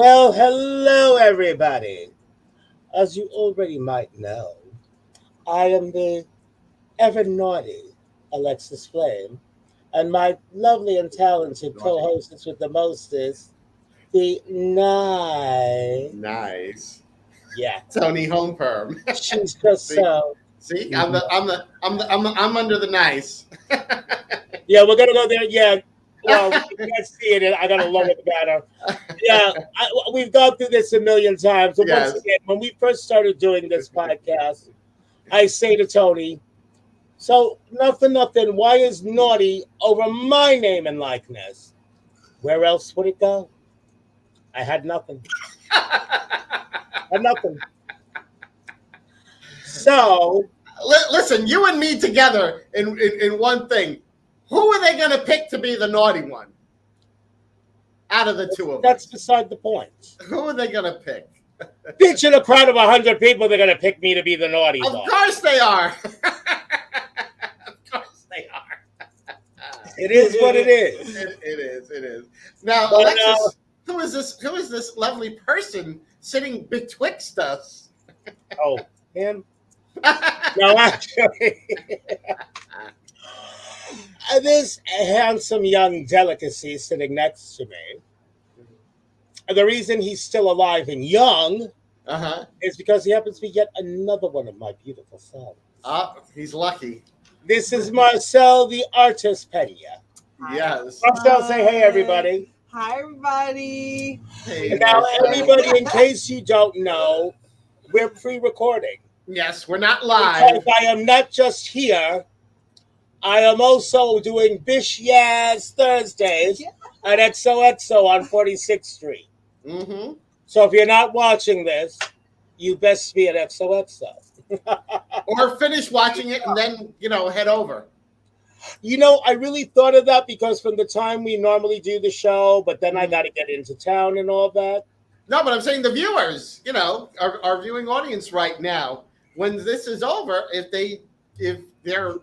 Well, hello, everybody. As you already might know, I am the ever naughty Alexis Flame, and my lovely and talented co Naughty. hostess with the mostest, the nice. Nice. Yeah, Toni Homeperm. she's just See? so. See? I'm under the nice. Yeah, we're gonna go there. Yeah, well, you can't see it. I gotta lower the banner. Yeah, we've gone through this a million times. And once Yes. again, when we first started doing this podcast, I say to Tony, so nothing, nothing. Why is naughty over my name and likeness? Where else would it go? I had nothing. Had nothing. So Listen, you and me together in one thing. Who are they going to pick to be the naughty one out of the two of that's us? beside the point. Who are they going to pick? Bitch, in a crowd of 100 people, they're gonna pick me to be the naughty Of one. course they are. Of course they are. It is what it is. It is. It is. Now, But, Alexis, who is this? Who is this lovely person sitting betwixt us? Oh, him? No, actually. This handsome young delicacy sitting next to me. And the reason he's still alive and young Uh-huh. is because he happens to be yet another one of my beautiful sons. He's lucky. This is Marcel the Artist Pena. Yes. Marcel, say hey, everybody. Hi, everybody. Hey, And now, Marcel. everybody, in case you don't know, we're pre-recording. Yes, we're not Because live. I am not just here. I am also doing Bish Yaz Thursdays at XOXO on 46th Street. Mm-hmm. So if you're not watching this, you best be at XOXO. Or finish watching it and then, head over. I really thought of that because from the time we normally do the show, but then I got to get into town and all that. No, but I'm saying the viewers, our viewing audience right now, when this is over, if they're,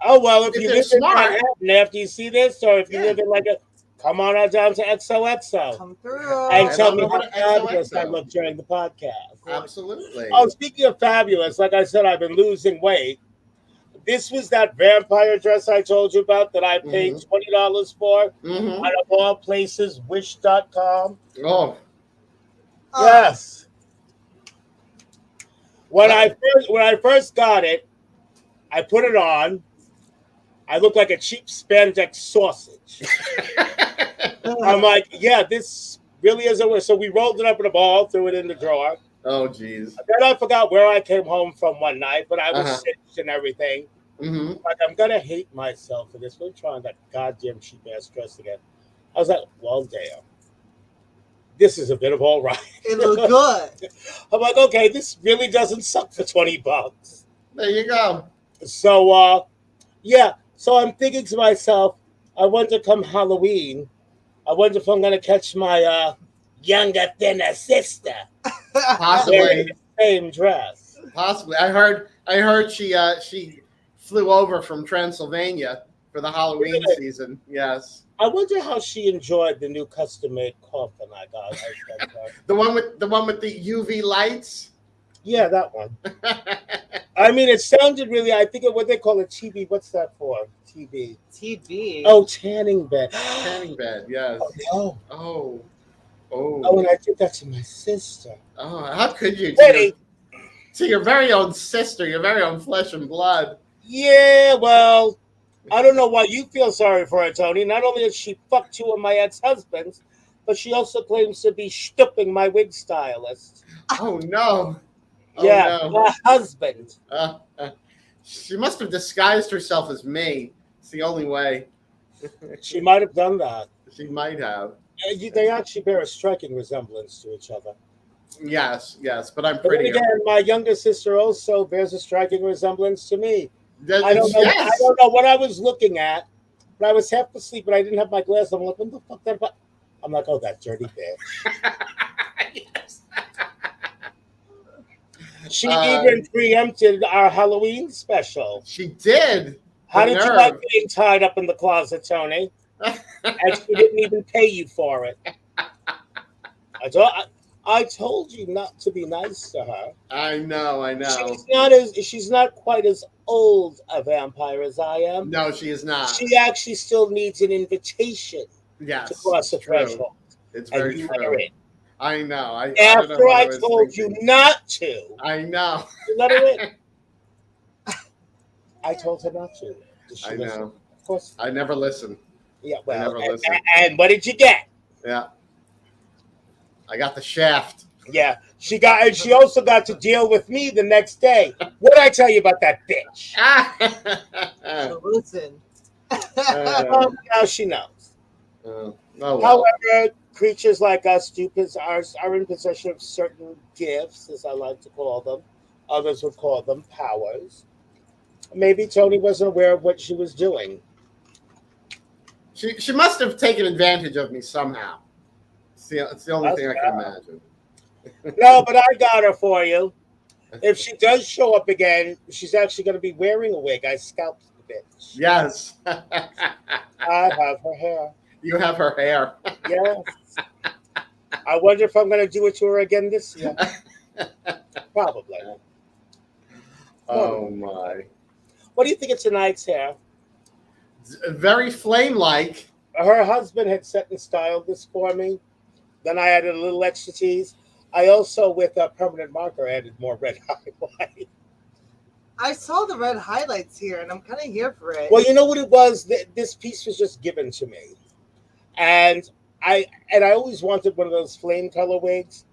Oh, well, if If you they're live in smart. Manhattan after you see this, or if you Yeah. live in come on out down to XOXO Come through. and Head tell on me over how to fabulous I XOXO. look during the podcast. Absolutely. Oh, speaking of fabulous, like I said, I've been losing weight. This was that vampire dress I told you about that I paid $20 for Mm-hmm. out of all places, wish.com. Oh, Yes. When I first got it, I put it on. I looked like a cheap spandex sausage. I'm like, yeah, this really isn't worth. So we rolled it up in a ball, threw it in the drawer. oh, geez. Then I forgot where I came home from one night, but I was Uh-huh. singed and everything. Mm-hmm. Like, I'm gonna hate myself for this. We're trying that goddamn cheap ass dress again. I was like, well, damn. This is a bit of all right. It looked good. I'm like, okay, this really doesn't suck for $20. There you go. So, yeah. So I'm thinking to myself, I wonder come Halloween, I wonder if I'm gonna catch my younger, thinner sister wearing Possibly. the same dress. Possibly. I heard she flew over from Transylvania for the Halloween Really? season. Yes. I wonder how she enjoyed the new custom-made coffin I got. The one with the UV lights. Yeah, that one. I mean, it sounded really. I think what they call a TV. What's that for? TV. TV. Oh, tanning bed. Tanning bed, yes. Oh, Oh. oh, and I did that to my sister. Oh, how could you? Ready? To your very own sister, your very own flesh and blood. Yeah, well, I don't know why you feel sorry for her, Tony. Not only has she fucked two of my ex-husbands, but she also claims to be stooping my wig stylist. Oh, no. Oh, Yeah, no. my husband. She must have disguised herself as me. It's the only way. She might have done that. She might have. They actually bear a striking resemblance to each other. Yes, but I'm But then prettier. again, my younger sister also bears a striking resemblance to me. I don't know. Yes. I don't know what I was looking at, but I was half asleep and I didn't have my glasses. I'm like, what the fuck that about? I'm like, oh, that dirty bitch. Yes. She even preempted our Halloween special. She did. How The did you nerve. like being tied up in the closet, Tony? And she didn't even pay you for it. I told you not to be nice to her. I know. She's not quite as old a vampire as I am. No, she is not. She actually still needs an invitation Yes, to cross the it's true. threshold. It's And very you true. let her in. I know. I don't know After what I was told you thinking. not to, I know. you let her in. I told her not to. Did she I listen? know. Of course. I never listen. Yeah, I well, never listen. and what did you get? Yeah. I got the shaft. Yeah, and she also got to deal with me the next day. What did I tell you about that bitch? So listen. Well, now she knows. Oh, well. However, creatures like us are in possession of certain gifts, as I like to call them. Others would call them powers. Maybe Toni wasn't aware of what she was doing. She must have taken advantage of me somehow. It's the only thing I can imagine. No, but I got her for you. If she does show up again, she's actually going to be wearing a wig. I scalped the bitch. Yes. I have her hair. You have her hair. Yes. I wonder if I'm going to do it to her again this year. Probably. Oh my. What do you think of tonight's hair? Very flame-like. Her husband had set and styled this for me. Then I added a little extra tease. I also, with a permanent marker, added more red highlight. I saw the red highlights here, and I'm kind of here for it. Well, you know what it was? This piece was just given to me, and I always wanted one of those flame color wigs.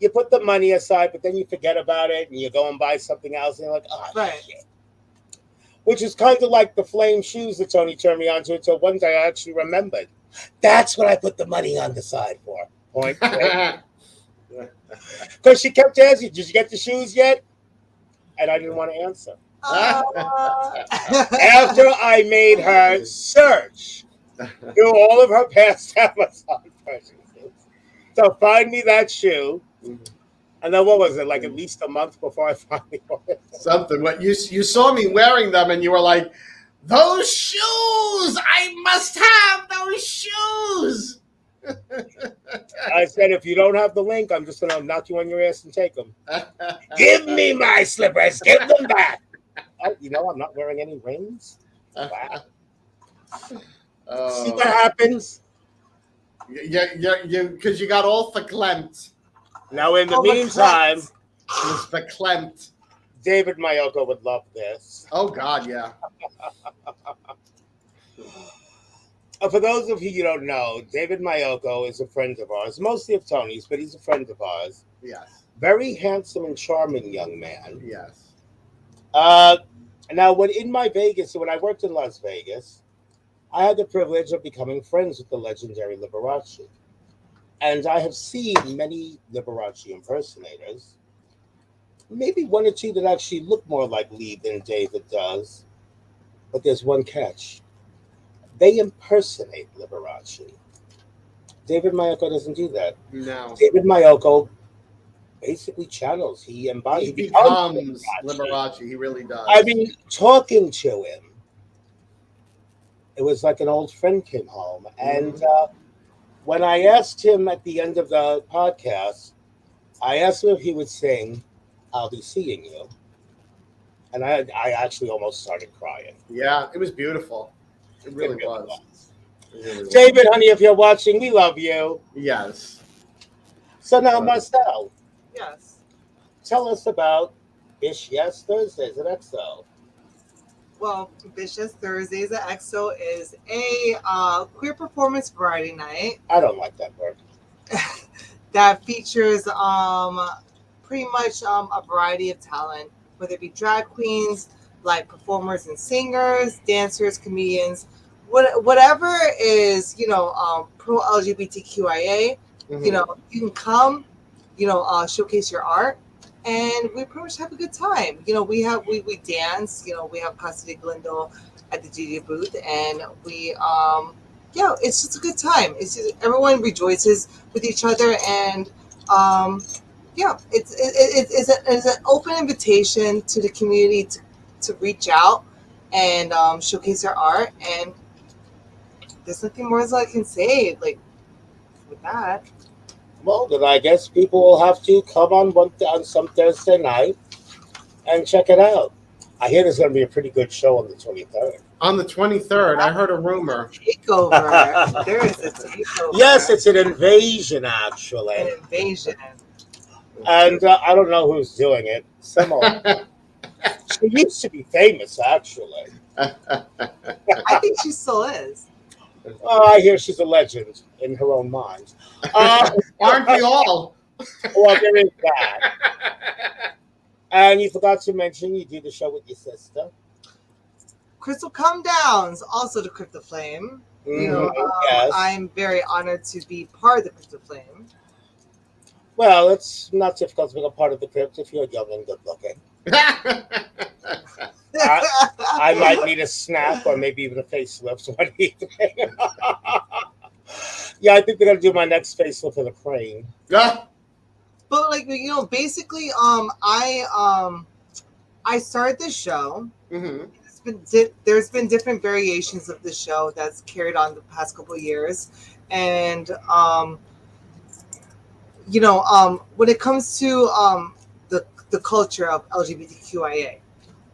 You put the money aside, but then you forget about it, and you go and buy something else, and you're like, oh, right. shit. Which is kind of like the flame shoes that Toni turned me on to until one day I actually remembered. That's what I put the money on the side for. Point. Because she kept asking, did you get the shoes yet? And I didn't want to answer. After I made her search through all of her past Amazon purchases to find me that shoe. And then what was it, like at least a month before I finally bought it? Something. What you saw me wearing them and you were like, those shoes! I must have those shoes! I said, if you don't have the link, I'm just going to knock you on your ass and take them. Give me my slippers. Give them back. Oh, you know, I'm not wearing any rings. Wow. See what happens? Because you got all verklempt. Now, in the meantime, It was verklempt. David Mayoko would love this. Oh, God, yeah. For those of you who don't know, David Mayoko is a friend of ours, mostly of Toni's, but he's a friend of ours. Yes. Very handsome and charming young man. Yes. Now, when I worked in Las Vegas, I had the privilege of becoming friends with the legendary Liberace. And I have seen many Liberace impersonators, maybe one or two that actually look more like Lee than David does. But there's one catch. They impersonate Liberace. David Mayoko doesn't do that. No. David Mayoko basically channels. He becomes Liberace. He really does. I mean, talking to him, it was like an old friend came home. And when I asked him at the end of the podcast, I asked him if he would sing I'll Be Seeing You. And I actually almost started crying. Yeah, it was beautiful. It really was. David, honey, if you're watching, we love you. Yes. So now, Marcel. Yes. Tell us about Ish Yes Thursdays at XO. Well, Vicious Thursdays at XO is a queer performance variety night. I don't like that word. That features pretty much a variety of talent, whether it be drag queens, like performers and singers, dancers, comedians, whatever is, pro LGBTQIA, you can come, showcase your art, and we pretty much have a good time. We dance, we have Casa de Glendale at the GD booth, and we, it's just a good time. It's just, everyone rejoices with each other, and it's an open invitation to the community to reach out and showcase their art, and there's nothing more as I can say like with that. Well, then I guess people will have to come on some Thursday night and check it out. I hear there's going to be a pretty good show on the 23rd. On the 23rd, I heard a rumor. Takeover. There is a takeover. Yes, it's an invasion, An actually. invasion. And I don't know who's doing it. Some old. She used to be famous, actually. I think she still is. I hear she's a legend in her own mind. Aren't we all? Well, there is that. And you forgot to mention you do the show with your sister. Crystal Come Downs, also the Crypto Flame. You know, Yes. I'm very honored to be part of the Crypto Flame. Well, it's not difficult to be a part of the crypt if you're young and good looking. I might need a snap or maybe even a facelift one evening. Yeah, I think they're gonna do my next facelift with a crane. But like, you know, basically, I started this show. Mm-hmm. There's been different variations of the show that's carried on the past couple of years, and you know, when it comes to the culture of LGBTQIA,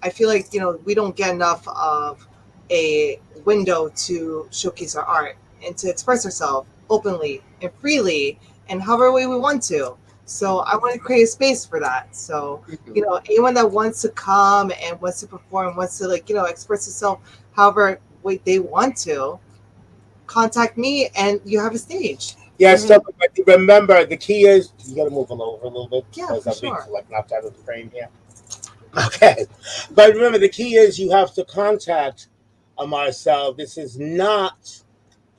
I feel like, you know, we don't get enough of a window to showcase our art and to express ourselves openly and freely and however way we want to. So I want to create a space for that. So, you know, anyone that wants to come and wants to perform, wants to, like, you know, express itself however way they want to, contact me and you have a stage. Yes, but remember the key is you gotta move over a little bit Yeah, because for I'm being sure. like knocked out of the frame here. Okay. But remember the key is you have to contact Marcel. This is not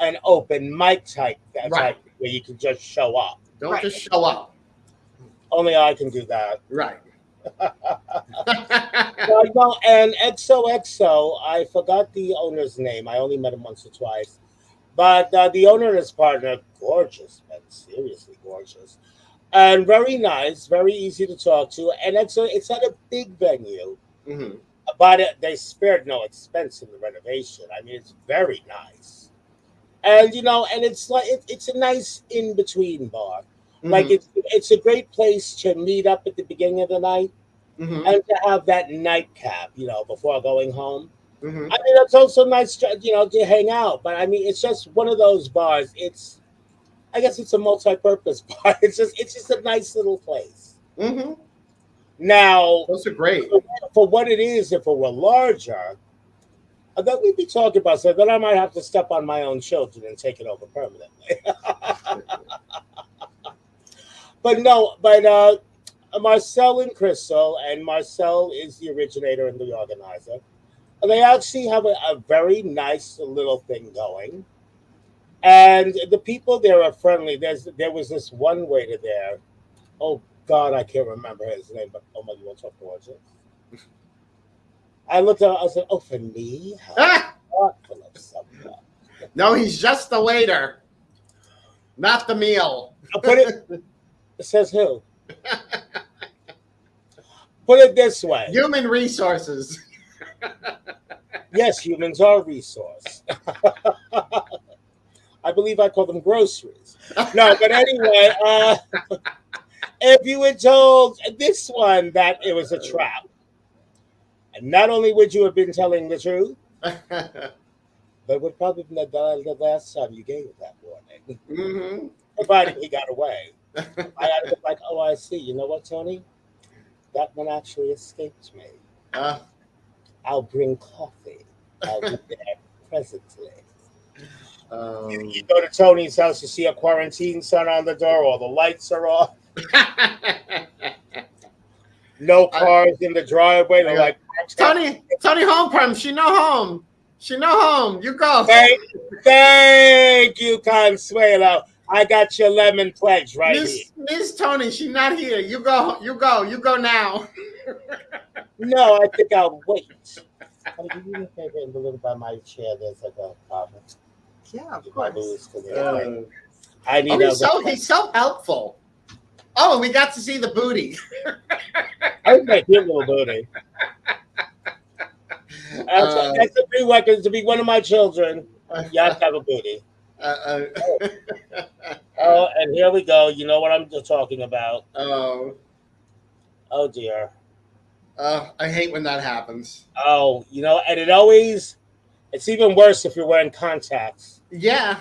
an open mic type Right. where you can just show up. Don't Right. just show up. Only I can do that. Right. Well, and XOXO, I forgot the owner's name. I only met him once or twice. But the owner and his partner, gorgeous, man, seriously gorgeous. And very nice, very easy to talk to. And it's at a big venue, Mm-hmm. but they spared no expense in the renovation. I mean, it's very nice. And, you know, and it's like, it's a nice in between bar. Like, it's a great place to meet up at the beginning of the night Mm-hmm. and to have that nightcap, you know, before going home. Mm-hmm. I mean, it's also nice, you know, to hang out. But I mean, it's just one of those bars. I guess it's a multi-purpose bar. It's just a nice little place. Mm-hmm. Now, Those are great. for what it is, if it were larger, then we'd be talking about so then I might have to step on my own children and take it over permanently. But no, but Marcel and Crystal, and Marcel is the originator and the organizer. They actually have a very nice little thing going. And the people there are friendly. There was this one waiter there. Oh God, I can't remember his name, but oh my, you want to talk gorgeous? I looked at him, I said, "Oh, for me? How thoughtful of someone." No, he's just the waiter, not the meal. I'll put it says who? Put it this way. Human resources. Yes, humans are a resource. I believe I call them groceries. No, but anyway, if you had told this one that it was a trap, and not only would you have been telling the truth, but would probably been the last time you gave it that warning. Mm-hmm. Provided he got away. I had to be like, oh, I see. You know what, Tony? That one actually escaped me. I'll bring coffee. I'll be there presently. You go to Tony's house, you see a quarantine sign on the door, all the lights are off, no cars in the driveway. They're like, Tony Homeperm, she no home. She no home. You go. Thank you, Consuelo. I got your lemon pledge right here. Miss Tony, she not here. You go now. No, I think I'll wait. Oh, do you think in the little by my chair there's like a problem? Yeah, of If I course. lose, 'cause I need he's so helpful. Oh, and we got to see the booty. I was like, your little booty. That's a prerequisite to be one of my children. You have to have a booty. Oh, and here we go. You know what I'm talking about. Oh, Oh dear. I hate when that happens. Oh, and it's even worse if you're wearing contacts. Yeah.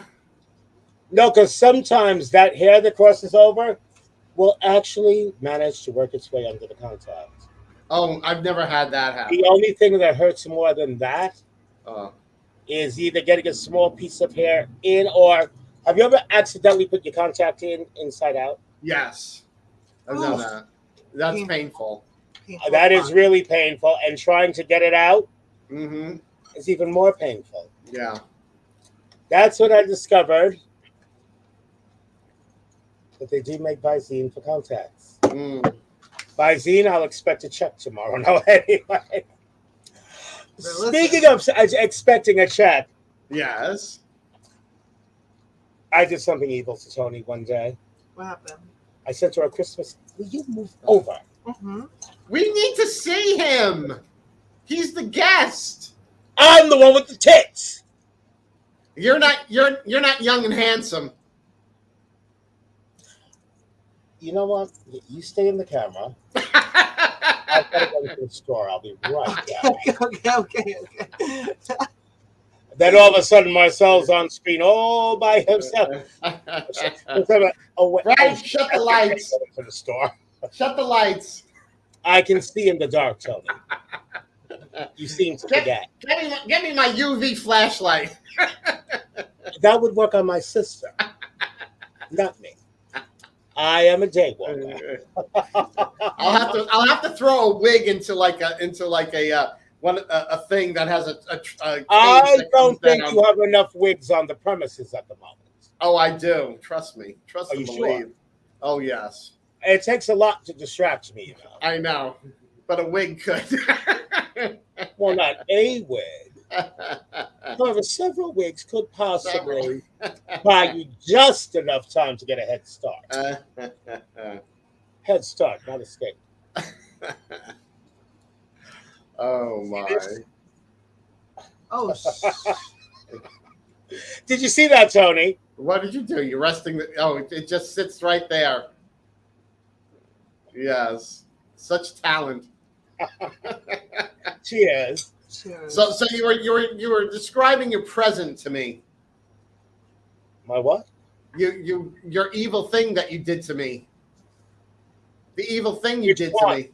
No, because sometimes that hair that crosses over will actually manage to work its way under the contact. Oh, I've never had that happen. The only thing that hurts more than that Oh, is either getting a small piece of hair in, or have you ever accidentally put your contact in inside out? yes. I've done that. That's painful. That is really painful, and trying to get it out Mm-hmm. is even more painful. Yeah. That's what I discovered. But they do make Visine for contacts. Visine, I'll expect a check tomorrow. No, anyway. Speaking of expecting a check, Yes. I did something evil to Toni one day. What happened? I sent her a Christmas. Will you move over? Mm-hmm. We need to see him. He's the guest. I'm the one with the tits. You're not young and handsome. You know what? You stay in the camera. I've got to go to the store. I'll be right back. Okay. Then all of a sudden, Marcel's on screen all by himself. Right, shut the lights. To the store. Shut the lights. I can see in the dark, Toni. You seem to forget. Get me my UV flashlight. That would work on my sister, not me. I am a daywalker. I'll have to throw a wig into like a thing that has a I don't think you have enough wigs on the premises at the moment. Oh, I do. Trust me. Trust Are and you believe. sure? Oh, yes. It takes a lot to distract me, I know, but a wig could. Well, not a wig. However, several wigs could possibly buy you just enough time to get a head start. Head start, not escape. Oh, my. Oh, Did you see that, Toni? What did you do? You're resting. It just sits right there. Yes. Such talent. Cheers. cheers. So you were describing your present to me. My what? Your evil thing that you did to me. The evil thing you did to me.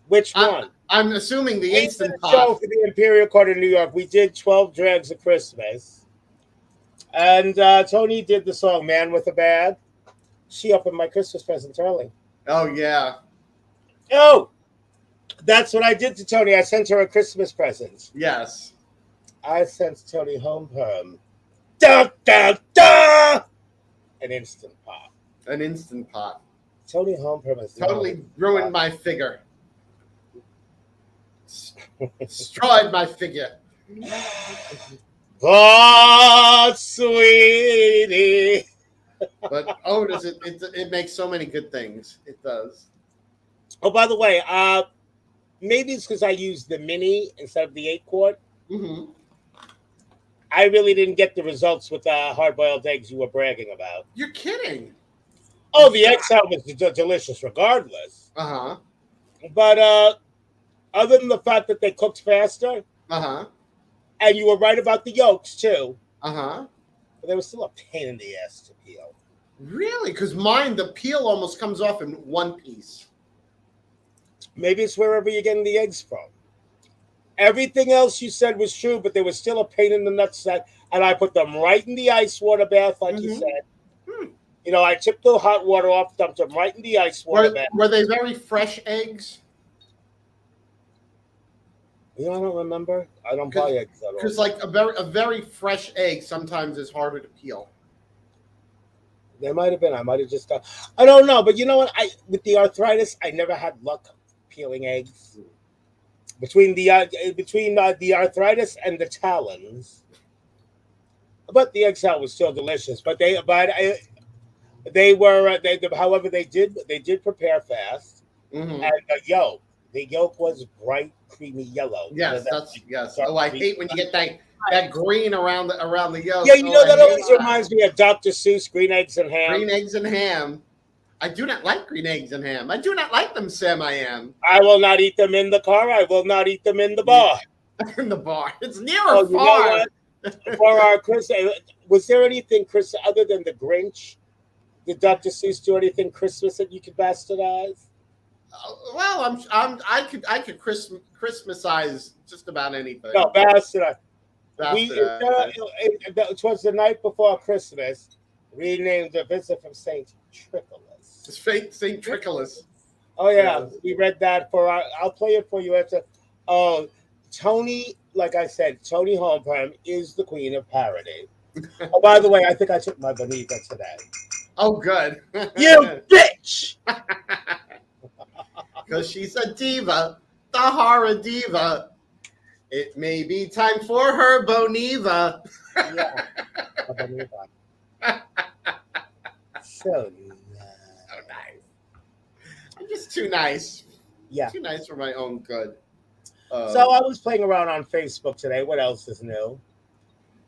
Which one? I'm assuming the Instant show Pot. for the Imperial Court in New York. We did 12 Drags of Christmas. And Toni did the song Man with a Bag. She opened my Christmas present early. Oh, yeah. Oh, that's what I did to Toni. I sent her a Christmas present. Yes. I sent Toni Homeperm. Da, da, da! An Instant Pot. An Instant Pot. Toni Homeperm is Totally ruined my figure. Destroyed my figure. Oh, sweetie. But does it makes so many good things. It does. Oh, by the way, maybe it's because I used the mini instead of the 8-quart. Mm-hmm. I really didn't get the results with the hard-boiled eggs you were bragging about. You're kidding. Oh, the egg salad was delicious regardless. Uh-huh. But other than the fact that they cooked faster, Uh-huh. and you were right about the yolks too, Uh-huh. but they were still a pain in the ass to peel. Really? Because mine, the peel almost comes off in one piece. Maybe it's wherever you're getting the eggs from. Everything else you said was true, but they were still a pain in the nutsack, and I put them right in the ice water bath, like you said. You know, I tipped the hot water off, dumped them right in the ice water bath. Were they very fresh eggs? You know, I don't remember. I don't buy eggs at all. Because like a very fresh egg sometimes is harder to peel. They might have been. I might have just done. I don't know, but you know what? With the arthritis, I never had luck peeling eggs. Between the arthritis and the talons, but the egg salad was still delicious. But however, they did prepare fast. Mm-hmm. And The yolk was bright, creamy yellow. Yes, that's yes. dark Oh, I green. hate when you get that green around the yolk. Yeah, you know Oh, I that hate always reminds me of Dr. Seuss, Green Eggs and Ham. green eggs and ham. I do not like green eggs and ham. I do not like them, Sam. I am I will not eat them in the car. I will not eat them in the bar. in the bar. It's near Oh, a you know farm. what? For our Christmas, was there anything Chris other than the Grinch? Did Dr. Seuss do anything Christmas that you could bastardize? Well, I could Christmasize just about anything. No, bastardize. Bastardize. It was the night before Christmas. We named a visit from Saint Tricholas. Saint Tricholas. Oh yeah, Yes. we read that for our. I'll play it for you after. Oh, Toni, like I said, Toni Homeperm is the queen of parody. Oh, by the way, I think I took my Bonita today. Oh, good. You bitch! Because she's a diva, the horror diva. It may be time for her Boniva. Yeah, a Bonita. So Oh, nice. I'm just too nice. yeah. Too nice for my own good. So I was playing around on Facebook today. What else is new?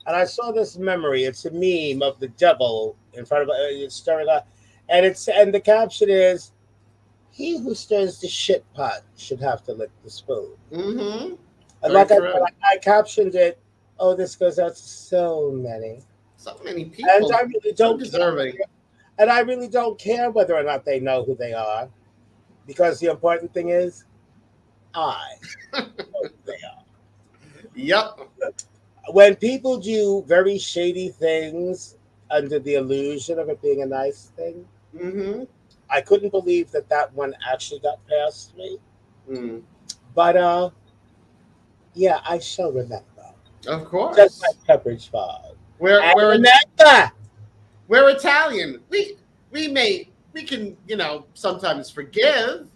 And I saw this memory. It's a meme of the devil in front of it's stirring up, and the caption is, "He who stirs the shit pot should have to lick the spoon." Mm-hmm. And like I captioned it. Oh, this goes out to so many, So many people. and I really don't deserving. And I really don't care whether or not they know who they are, because the important thing is, I know who they are. Yep. When people do very shady things under the illusion of it being a nice thing, Mm-hmm. I couldn't believe that one actually got past me. Mm. But yeah, I shall remember. Of course. Just like Pepperidge Farm. We're Remember. we're Italian. We can sometimes forgive,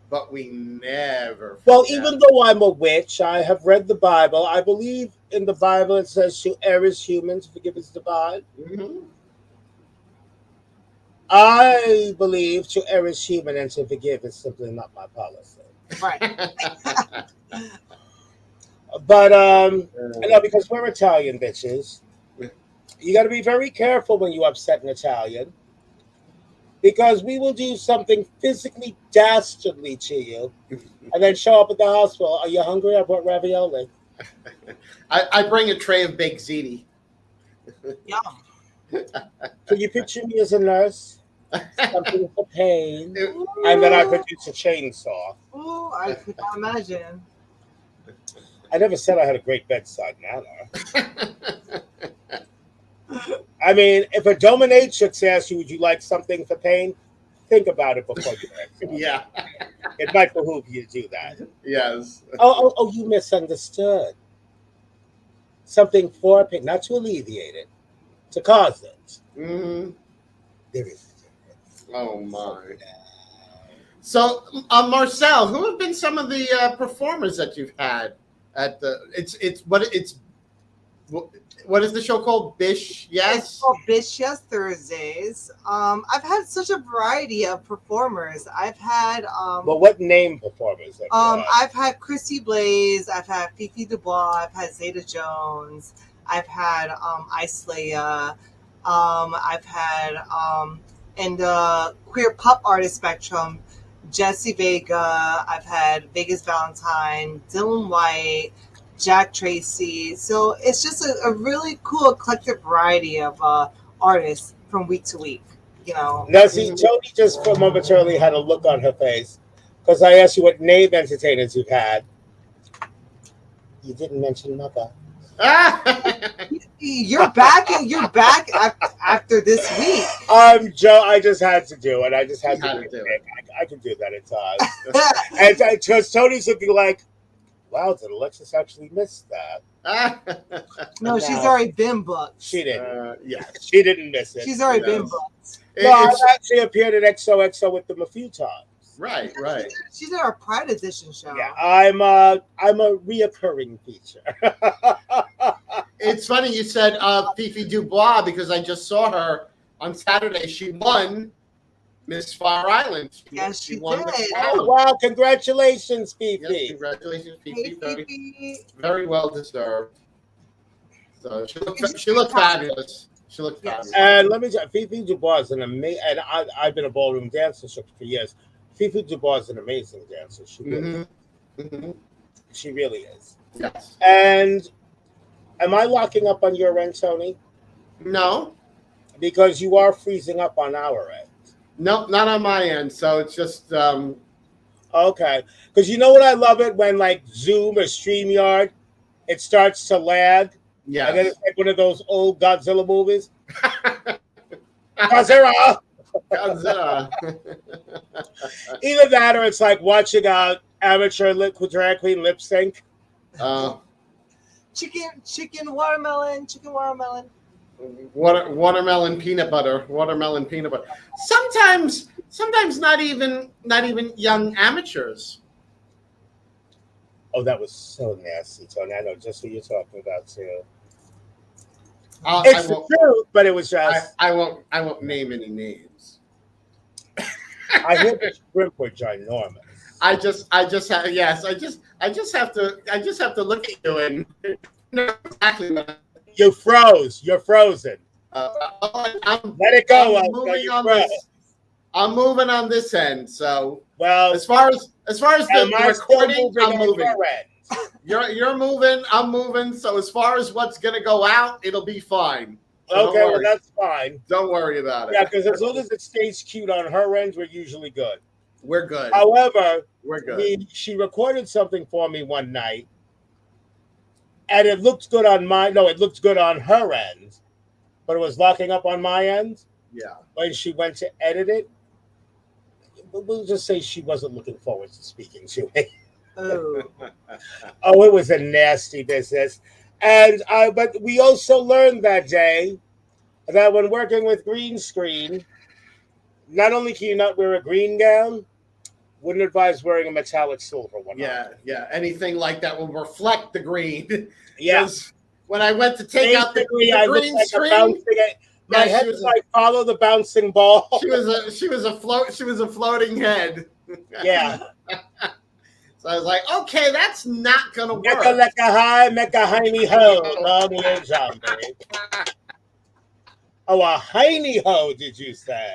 but we never. Well, forget. even though I'm a witch, I have read the Bible. I believe in the Bible it says to err is human, to forgive is divine. Mhm. I believe to err is human and to forgive is simply not my policy. Right. But no, because we're Italian bitches. You got to be very careful when you upset an Italian, because we will do something physically dastardly to you and then show up at the hospital. Are you hungry? I brought ravioli. I bring a tray of baked ziti. Yum. Can you picture me as a nurse? Something for pain. And then I produce a chainsaw. Ooh, I could not imagine. I never said I had a great bedside manner. I mean, if a dominatrix asks you, would you like something for pain? Think about it before you answer. Yeah. It might behoove you to do that. Yes. Oh, you misunderstood. Something for pain, not to alleviate it, to cause it. Mm-hmm. There is a difference. Oh my. So, Marcel, who have been some of the performers that you've had at the? What is the show called? Bish, yes. It's called Bish Yes Thursdays. I've had such a variety of performers. I've had But what name performers? Have you had? I've had Christy Blaze, I've had Fifi Dubois, I've had Zeta Jones, I've had Ice Leia, I've had in the queer pop artist spectrum, Jessie Vega, I've had Vegas Valentine, Dylan White, Jack Tracy. So it's just a really cool eclectic variety of artists from week to week. Now, see, Toni just for momentarily had a look on her face because I asked you what name entertainers you've had. You didn't mention Mother. You're back. You're back after this week. Joe. I just had to do it. I just had to do it. I can do that at times. And because Toni's looking like, wow, did Alexis actually miss that? No, she's already been booked. She didn't. Yeah, she didn't miss it. She's already been booked. No, I've actually appeared at XOXO with them a few times. Right. She's in our Pride Edition show. Yeah, I'm a reoccurring feature. It's funny you said Fifi Dubois because I just saw her on Saturday. She won Miss Far Island. Yes, she won the did. Oh, crown. wow. Congratulations, Yes, Fifi. congratulations, Fifi. Hey, Very, Fifi. very well deserved. So she She's looked fantastic. fabulous. She looked Yes. fabulous. And let me tell you, Fifi Dubois is an amazing, and I've been a ballroom dancer for years. Fifi Dubois is an amazing dancer. She really, she really is. Yes. And am I locking up on your end, Tony? No. Because you are freezing up on our end. No, not on my end. So it's just Okay. Because you know what I love it when like Zoom or StreamYard, it starts to lag. And then yes. it's like one of those old Godzilla movies. Godzilla! Godzilla. Either that or it's like watching a amateur drag queen lip sync. Chicken watermelon. Watermelon peanut butter. Sometimes not even young amateurs. Oh, that was so nasty, Tony. I know just what you're talking about too. I It's the truth, but it was just. I won't name any names. I hear the shrimp were ginormous. I just have to look at you and know exactly what. You froze. You're frozen. Let it go. I'm moving on this end. So well, as far as the recording, I'm moving. You're moving. I'm moving. So as far as what's gonna go out, it'll be fine. So okay, well that's fine. Don't worry about it. Yeah, because as long as it stays cute on her end, we're usually good. We're good. However, we're good. She recorded something for me one night, and it looked good on it looked good on her end, but it was locking up on my end. Yeah. When she went to edit it, we'll just say she wasn't looking forward to speaking to me. Oh, it was a nasty business. And but we also learned that day that when working with green screen, not only can you not wear a green gown, wouldn't advise wearing a metallic silver one. Yeah. Anything like that will reflect the green. Yes. When I went to take out the green screen, my head was like follow the bouncing ball. She was a floating head. Yeah. So I was like, okay, that's not gonna work. Mecca high, Mecca hiney ho, long live zombie. Oh, a hiney ho, did you say?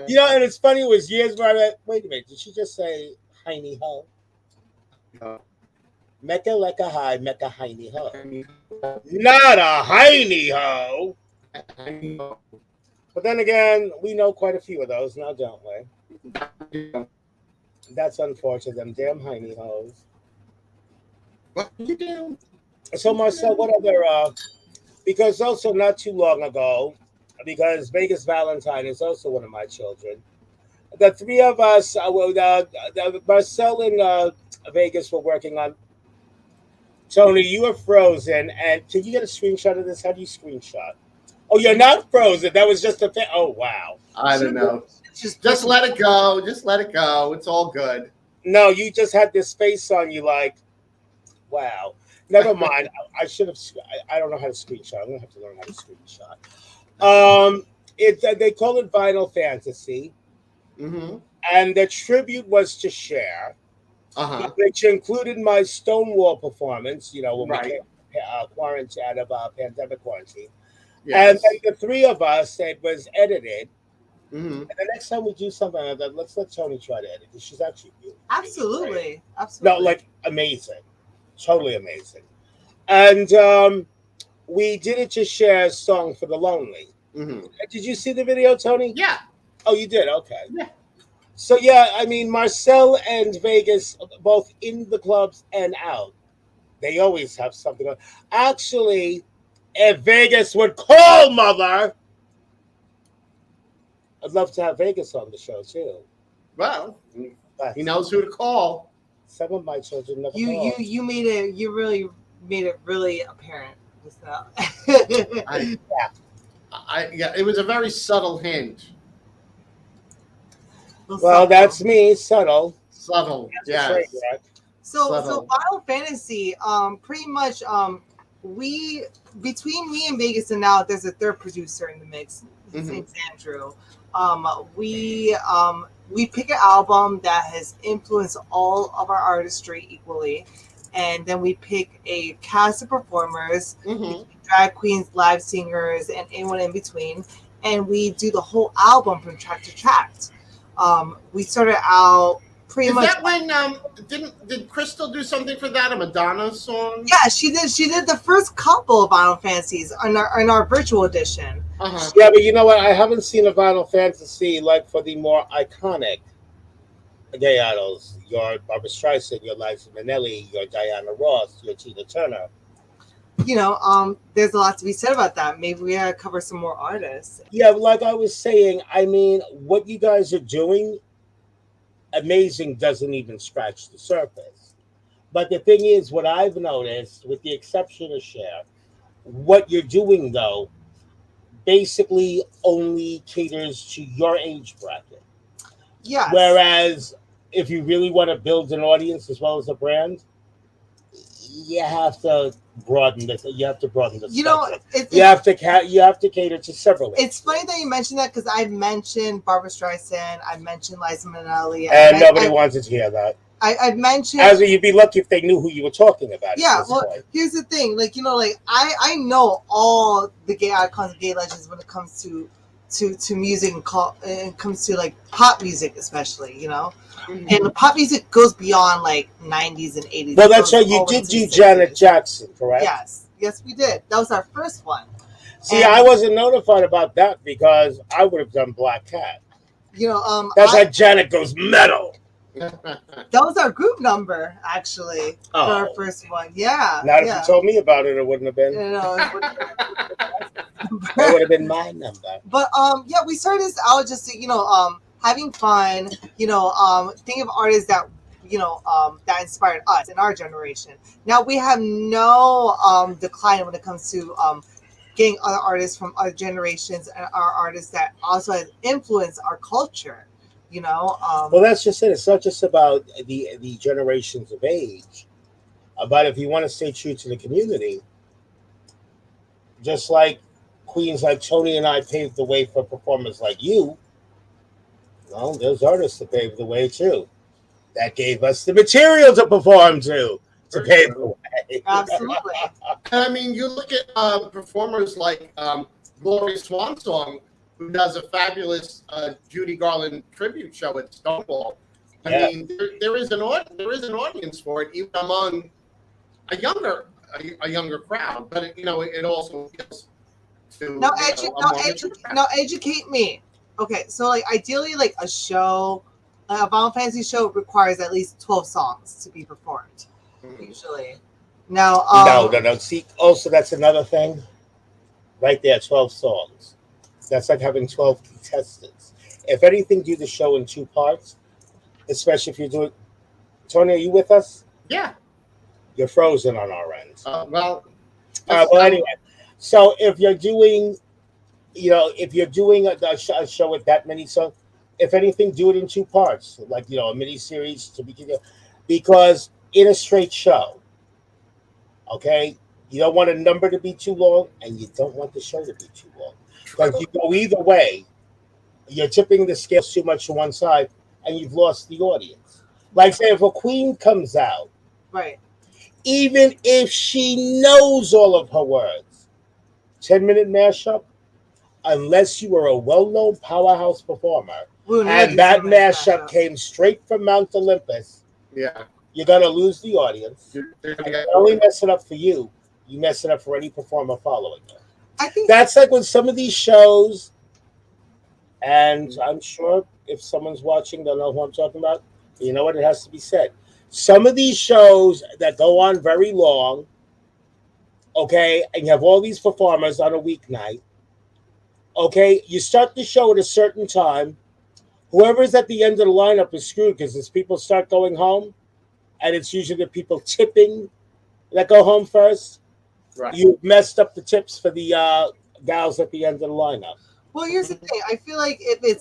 You know, and it's funny, it was years where I went, wait a minute, did she just say hiney ho? Mecca lecca high, Mecca hiney ho. Not a hiney ho. But then again, we know quite a few of those now, don't we? That's unfortunate, them damn hiney hoes. What you do? So Marcel, what other because also not too long ago, because Vegas Valentine is also one of my children. The three of us, Marcel and Vegas were working on. Tony, you are frozen, and can you get a screenshot of this? How do you screenshot? Oh, you're not frozen. That was just a thing. Oh, wow. I don't know. Just let it go. Just let it go. It's all good. No, you just had this face on you like, wow. Never mind. I should have. I don't know how to screenshot. I'm gonna have to learn how to screenshot. They call it Vinyl Fantasy, and the tribute was to Cher, which included my Stonewall performance. You know, when we came quarantine out of pandemic quarantine, and then the three of us. It was edited. And the next time we do something like that, let's let Toni try to edit because she's actually beautiful. Absolutely. No, like amazing. Totally amazing. And we did it to Cher's song for the Lonely. Did you see the video, Toni? Yeah. Oh, you did? Okay. Yeah. So, yeah, I mean, Marcel and Vegas, both in the clubs and out, they always have something on. Actually, if Vegas would call, mother, I'd love to have Vegas on the show, too. Well, he knows who to call. Some of my children never call. You really made it really apparent. Yeah, it was a very subtle hint. Well, that's me, subtle. Subtle, yeah. So Final Fantasy, pretty much, between me and Vegas and now, there's a third producer in the mix. His name's Andrew. We pick an album that has influenced all of our artistry equally, and then we pick a cast of performers, drag queens, live singers, and anyone in between, and we do the whole album from track to track. We started out pretty much. Is that when did Crystal do something for that? A Madonna song? Yeah, she did. She did the first couple of Vinyl Fantasies in our virtual edition. Yeah, but you know what? I haven't seen a Vinyl Fantasy like for the more iconic gay idols. Your Barbra Streisand, your Liza Minnelli, your Diana Ross, your Tina Turner. You know, there's a lot to be said about that. Maybe we gotta cover some more artists. Yeah, like I was saying, I mean, what you guys are doing, amazing, doesn't even scratch the surface. But the thing is, what I've noticed, with the exception of Cher, what you're doing though, basically only caters to your age bracket. Yeah. Whereas if you really want to build an audience as well as a brand, you have to broaden this. You have to broaden the. You know, you have to cater to several. It's funny that you mentioned that because I mentioned Barbra Streisand, I mentioned Liza Minnelli, and nobody wanted to hear that. I mentioned. As you'd be lucky if they knew who you were talking about. Yeah, well, here's the thing. Like, you know, like I know all the gay icons, gay legends when it comes to music and it comes to like pop music, especially, you know. And the pop music goes beyond like 90s and 80s. Well, that's right. You did do Janet Jackson, correct? Yes, we did. That was our first one. See, I wasn't notified about that because I would have done Black Cat. You know, that's how Janet goes metal. That was our group number, actually, for our first one. Yeah. Not if you told me about it, it wouldn't have been. You know, it would have been my number. But yeah, we started this out just to, you know, having fun, you know, think of artists that, you know, that inspired us in our generation. Now we have no decline when it comes to getting other artists from other generations and our artists that also have influenced our culture. You know, well, that's just it. It's not just about the generations of age, but if you want to stay true to the community, just like queens like Toni and I paved the way for performers like you. Well, there's artists that paved the way too. That gave us the material to perform to pave the way. Absolutely. And I mean, you look at performers like Gloria Swansong, who does a fabulous Judy Garland tribute show at Stonewall. I mean, there is an audience for it, even among a younger crowd. But you know, it also appeals to educate me. Okay, so like ideally, like a Vinyl Fantasy show requires at least 12 songs to be performed, usually. Now, no. See, also that's another thing, right there. 12 songs. That's like having 12 contestants. If anything, do the show in 2 parts, especially if you do it. Toni, are you with us? Yeah. You're frozen on our end. Well, anyway. So if you're doing, you know, a show with that many songs, if anything, do it in 2 parts, like, you know, a mini series to begin, because in a straight show, okay, you don't want a number to be too long, and you don't want the show to be too long. Like, you go either way, you're tipping the scales too much to one side, and you've lost the audience. Like, say, if a queen comes out, right, even if she knows all of her words, 10-minute mashup, unless you are a well-known powerhouse performer, and that mashup came straight from Mount Olympus, you're going to lose the audience. You only mess it up for you. You mess it up for any performer following you. I think that's like when some of these shows, and I'm sure if someone's watching, they'll know who I'm talking about. You know what? It has to be said. Some of these shows that go on very long, okay, and you have all these performers on a weeknight, okay, you start the show at a certain time. Whoever's at the end of the lineup is screwed because as people start going home, and it's usually the people tipping that go home first. Right. You messed up the tips for the gals at the end of the lineup. Well, here's the thing. I feel like if it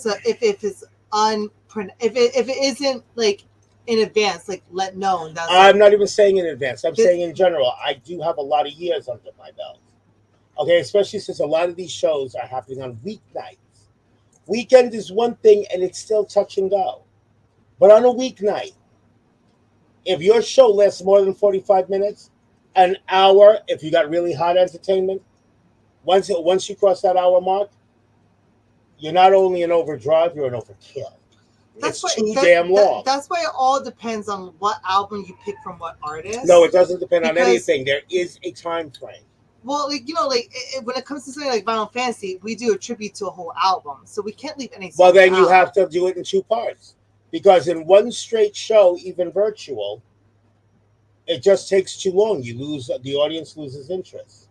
isn't like in advance, like let known. I'm not even saying in advance. I'm saying in general. I do have a lot of years under my belt, Okay, especially since a lot of these shows are happening on weeknights. Weekend is one thing and it's still touch and go. But on a weeknight, if your show lasts more than 45 minutes, an hour, if you got really hot entertainment, once you cross that hour mark, you're not only an overdrive, you're an overkill. It's too damn long. That's why it all depends on what album you pick from what artist. No, it doesn't depend on anything. There is a time frame. Well, like, when it comes to something like Final Fantasy, we do a tribute to a whole album, so we can't leave anything. Well, then you have to do it in two parts, because in one straight show, even virtual, it just takes too long. The audience loses interest.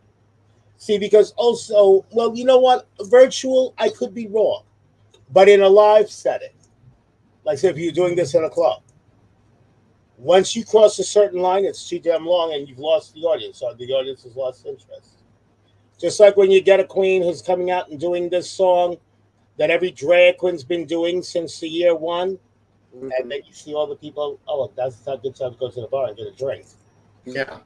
See, because also, well, you know what? Virtual, I could be wrong, but in a live setting, like say if you're doing this in a club, once you cross a certain line, it's too damn long and you've lost the audience. So the audience has lost interest. Just like when you get a queen who's coming out and doing this song that every drag queen's been doing since the year one, and then you see all the people, oh, that's not good time to go to the bar and get a drink. Yeah.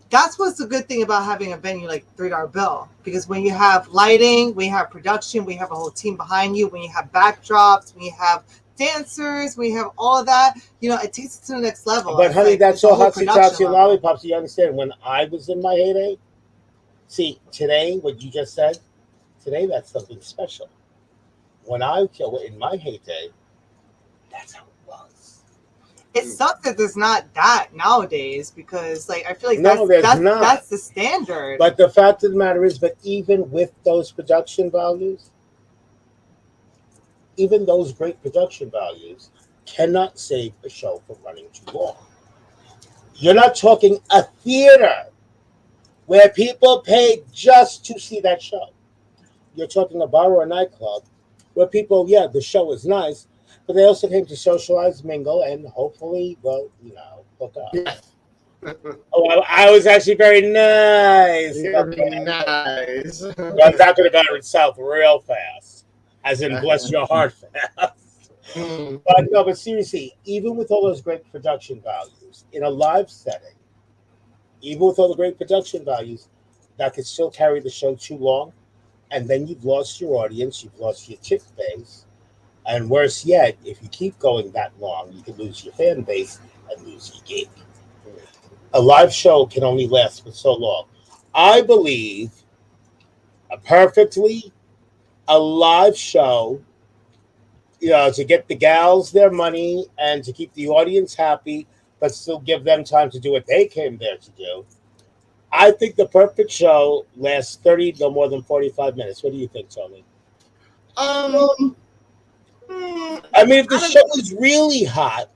That's what's the good thing about having a venue like $3 Bill, because when you have lighting, when you have production, we have a whole team behind you, when you have backdrops, when you have dancers, we have all of that, it takes it to the next level. But honey, that's all hotsy and lollipops. You understand? When I was in my heyday, see, today, what you just said, today that's something special. When I was in my heyday, that's how it was. It sucks that there's not that nowadays, because I feel like that's the standard. But the fact of the matter is, but even with those production values, even those great production values cannot save a show from running too long. You're not talking a theater where people pay just to see that show. You're talking a bar or a nightclub where people, the show is nice, but they also came to socialize, mingle, and hopefully, hook up. Yes. I was actually very nice. Very nice. I'm not going to go to south real fast. As in, bless your heart fast. But seriously, even with all those great production values in a live setting, even with all the great production values, that could still carry the show too long. And then you've lost your audience, you've lost your chick base. And worse yet, if you keep going that long, you could lose your fan base and lose your gig. A live show can only last for so long. I believe a live show, to get the gals their money and to keep the audience happy, but still give them time to do what they came there to do. I think the perfect show lasts 30, no more than 45 minutes. What do you think, Toni? I mean, if the show is really hot,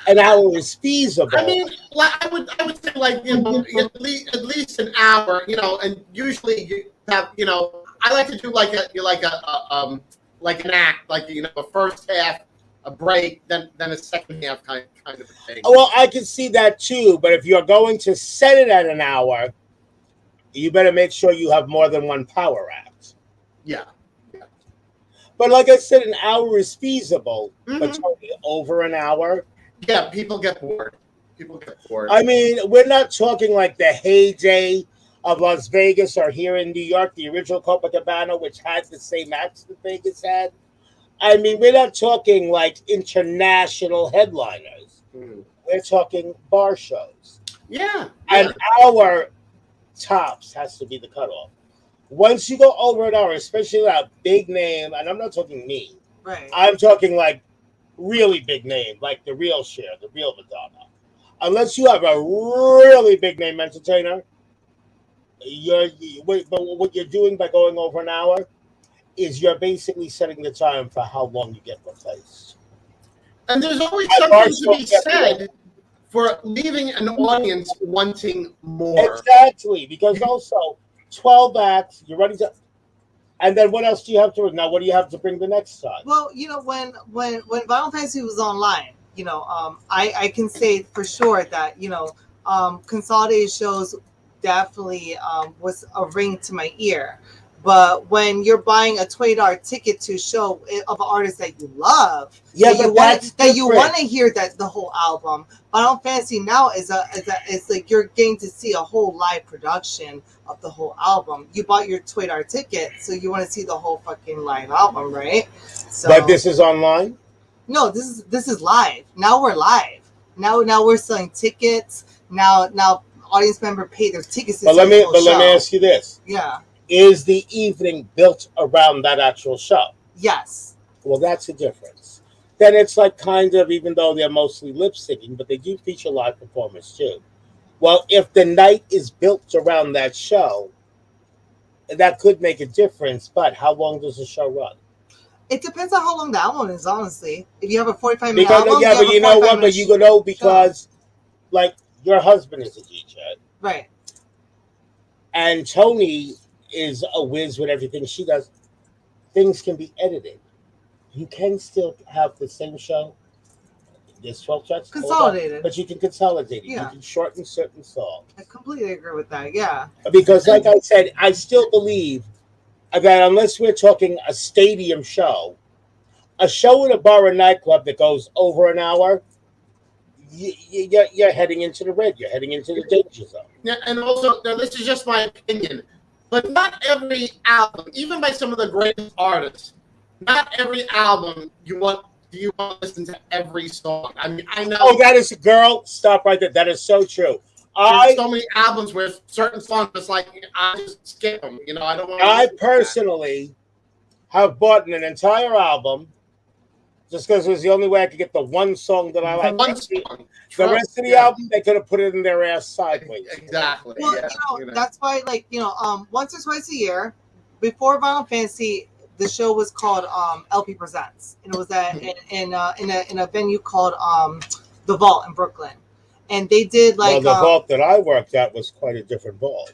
an hour is feasible. I mean, I would say at least an hour, and usually you have, I like to do like an act, a first half, a break, then a second half kind of a thing. Well, I can see that too, but if you're going to set it at an hour, you better make sure you have more than one power act. Yeah. But like I said, an hour is feasible, but totally over an hour. Yeah, people get bored. I mean, we're not talking like the heyday of Las Vegas or here in New York, the original Copacabana, which had the same acts that Vegas had. I mean, we're not talking like international headliners. We're talking bar shows. Yeah. An hour tops has to be the cutoff. Once you go over an hour, especially that big name, and I'm not talking me. Right. I'm talking like really big name, like the real Cher, the real Madonna. Unless you have a really big name entertainer, what you're doing by going over an hour is you're basically setting the time for how long you get replaced. And there's always something to be said for leaving an audience wanting more. Exactly, because also 12 acts, you're ready to. And then what else do you have to? Now, what do you have to bring the next time? Well, when Final Fantasy was online, I can say for sure that consolidated shows definitely was a ring to my ear. But when you're buying a $20 ticket to a show of an artist that you love, Yeah, that you want to hear that the whole album. Final Fantasy now is it's like you're getting to see a whole live production of the whole album. You bought your $20 ticket, so you want to see the whole fucking live album, right? So, but this is online. No, this is live. Now we're live. Now we're selling tickets. Now audience member pay their tickets. To Let me ask you this. Yeah. Is the evening built around that actual show? Yes. Well, that's the difference. Then it's like kind of, even though they're mostly lip syncing, but they do feature live performers too. Well, if the night is built around that show, that could make a difference. But how long does the show run? It depends on how long the album is, honestly. If you have a 45-minute Because, album, yeah, but you know what? But you know, because like your husband is a DJ, right? And Toni is a whiz with everything she does. Things can be edited. You can still have the same show. There's 12 tracks consolidated, but you can consolidate it. Yeah. You can shorten certain songs. I completely agree with that. Yeah. Because, like I said, I still believe that unless we're talking a stadium show, a show in a bar or nightclub that goes over an hour, you're heading into the red. You're heading into the danger zone. Yeah, and also, now this is just my opinion, but not every album, even by some of the greatest artists, not every album do you want to listen to every song. I mean, I know. Oh, that is a girl. Stop right there. That is so true. There's so many albums where certain songs, it's like I just skip them. You know, I don't want to. I personally have bought an entire album just because it was the only way I could get the one song that I like. The rest of the album, they could have put it in their ass sideways. Exactly. Well, yeah, that's why, like, once or twice a year, before Final Fantasy, the show was called LP Presents, and it was in a venue called the Vault in Brooklyn, and they did like the Vault that I worked at was quite a different vault.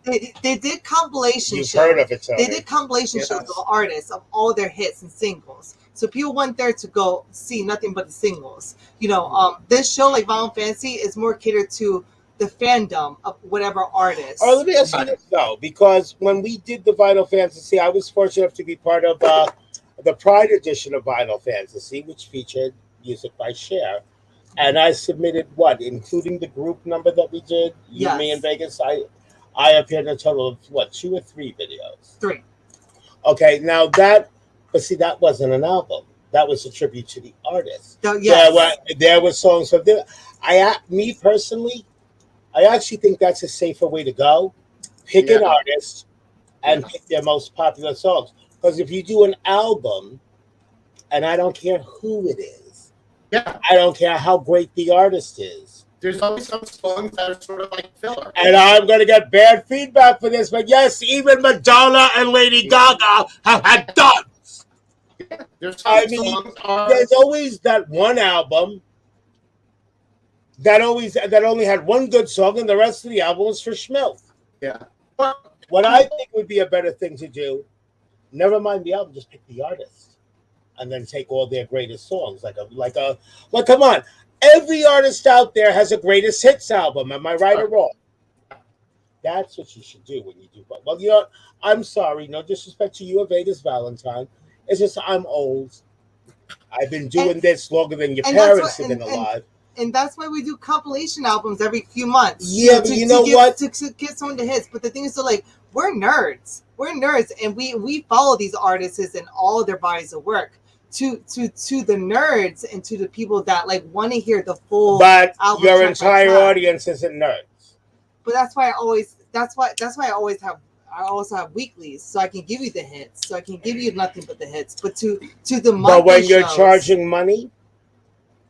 They did compilation You've shows. heard of it, Toni. They did compilation shows of artists of all their hits and singles. So people went there to go see nothing but the singles. This show, like Final Fantasy, is more catered to the fandom of whatever artist. Oh, let me ask you this though, because when we did the Final Fantasy, I was fortunate enough to be part of the Pride edition of Final Fantasy, which featured music by Cher. And I submitted including the group number that we did, me in Vegas. I appeared in a total of 2 or 3 videos. 3. Okay, now that wasn't an album. That was a tribute to the artist. Yes. There were songs from them. Me personally, I actually think that's a safer way to go. Pick an artist and pick their most popular songs. Because if you do an album, and I don't care who it is, I don't care how great the artist is. There's always some songs that are sort of like filler. And I'm going to get bad feedback for this, but yes, even Madonna and Lady Gaga have had duds. Yeah, there's always that one album that only had one good song, and the rest of the album was for schmilk. Yeah. What I think would be a better thing to do, never mind the album, just pick the artist, and then take all their greatest songs. Come on, every artist out there has a greatest hits album. Am I right or wrong? That's what you should do when you do. Well, I'm sorry, no disrespect to you, a Vegas Valentine. It's just I'm old. I've been doing this longer than your parents have been alive. And that's why we do compilation albums every few months. Yeah, but you know what? To get someone to hits. But the thing is, we're nerds. We're nerds, and we follow these artists and all of their bodies of work. To the nerds and to the people that want to hear the full. But your entire audience isn't nerds. But that's why I always have weeklies, so I can give you the hits. So I can give you nothing but the hits. But to the monthly But when you're shows, charging money,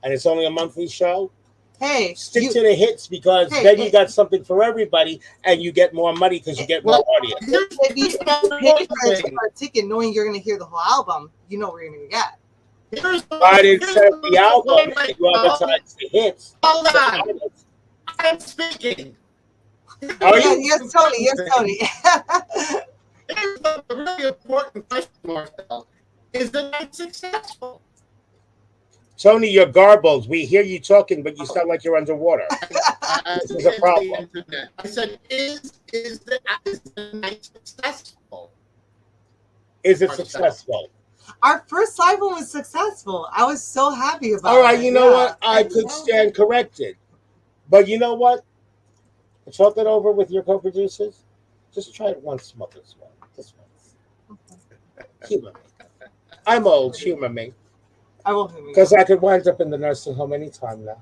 and it's only a monthly show, stick to the hits, because then you got something for everybody, and you get more money because you get more audience. If you pay for a ticket knowing you're going to hear the whole album, you know what you're going to get. But instead of the album, you advertise the hits. Hold on. I'm speaking. Yes, Toni. Yes, Toni. Here's the really important question, Marcel. Is the night successful? Toni, you're garbled. We hear you talking, but you sound like you're underwater. This is a problem. Internet. I said, is the night successful? Is it successful? Our first live one was successful. I was so happy about it. All right, you know what? I could stand corrected. But you know what? Talk it over with your co-producers. Just try it once more this one. Just once. Humor me. I'm old. Humor me. I will humor you. Because I could wind up in the nursing home anytime now.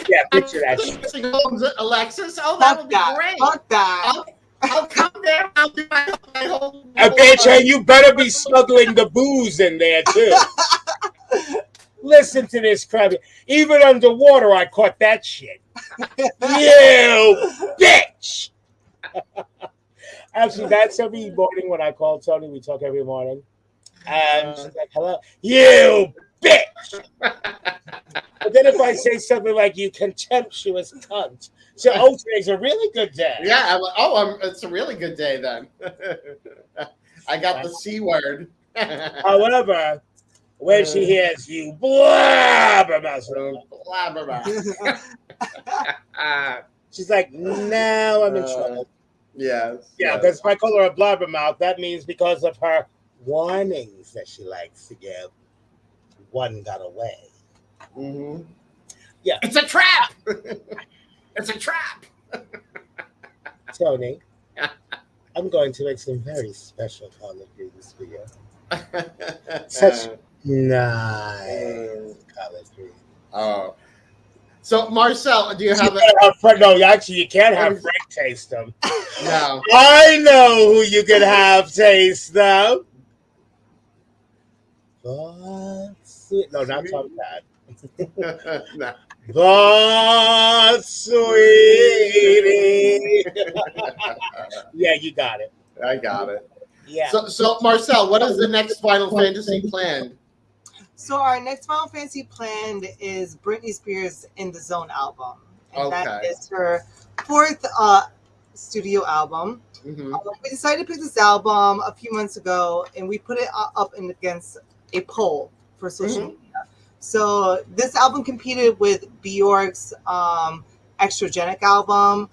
Yeah, picture that shit. Nursing homes, Alexis. Oh, that would be great. Fuck that. I'll come there. I'll do my whole. Bitch, you better be smuggling the booze in there too. Listen to this crap. Even underwater, I caught that shit. You bitch. Actually, that's every morning when I call Toni. We talk every morning. And she's like, hello. You bitch. But then if I say something like, you contemptuous cunt. So, today's a really good day. Yeah. It's a really good day then. I got the C word. However, when she hears you blabbermouth, she's like, now I'm in trouble. Yes. Yeah, because if I call her a blabbermouth, that means because of her warnings that she likes to give, one got away. Mm-hmm. Yeah. It's a trap. It's a trap. Toni, I'm going to make some very special collard greens for you. Such nice collard greens. Oh. So, Marcel, do you have no, actually, you can't have Frank taste them. No. I know who you can have taste them. But sweet. No, not Tom Cat. No. But sweetie. Yeah, you got it. I got it. Yeah. So Marcel, what is the next Final Fantasy planned? So our next Final Fantasy planned is Britney Spears' In the Zone album. And that is her fourth studio album. Mm-hmm. We decided to pick this album a few months ago, and we put it up against a poll for social media. So this album competed with Bjork's Extragenic album,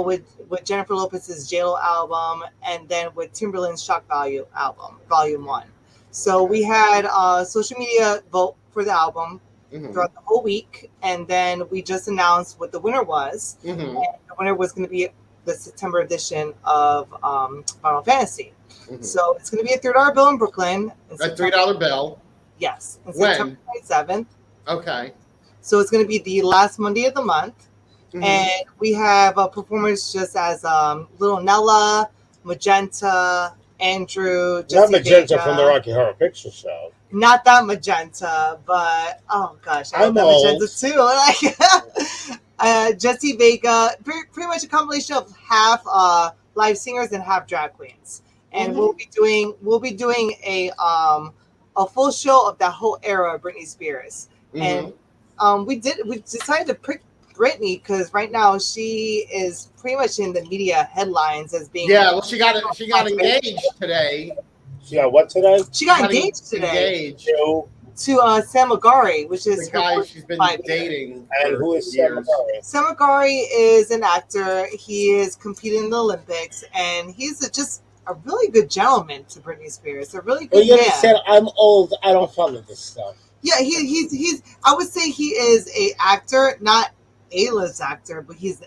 with Jennifer Lopez's JLo album, and then with Timberland's Shock Value album, Volume 1. So we had social media vote for the album throughout the whole week, and then we just announced what the winner was. And the winner was going to be the September edition of Final Fantasy. So it's going to be a $3 bill in Brooklyn. A $3 bill? Yes. When? September 27th. Okay. So it's going to be the last Monday of the month. And we have performers just as Little Nella, Magenta, Andrew, Jesse Not Magenta Vega. from the Rocky Horror Picture Show. Not that Magenta, but oh gosh, I love that Magenta too. Jesse Vega, pretty much a combination of half live singers and half drag queens. And we'll be doing a full show of that whole era of Britney Spears. And we decided to pick Britney because right now she is pretty much in the media headlines as being. Yeah, well, she got engaged today. She got what today? She got engaged today to Sam Magari, which is the guy she's been dating. And who is Sam Magari? Sam Magari is an actor. He is competing in the Olympics, and he's just a really good gentleman to Britney Spears. A really good Well, you man. understand, I'm old. I don't follow this stuff. Yeah, he's. I would say he is a actor, not A-list actor, but he's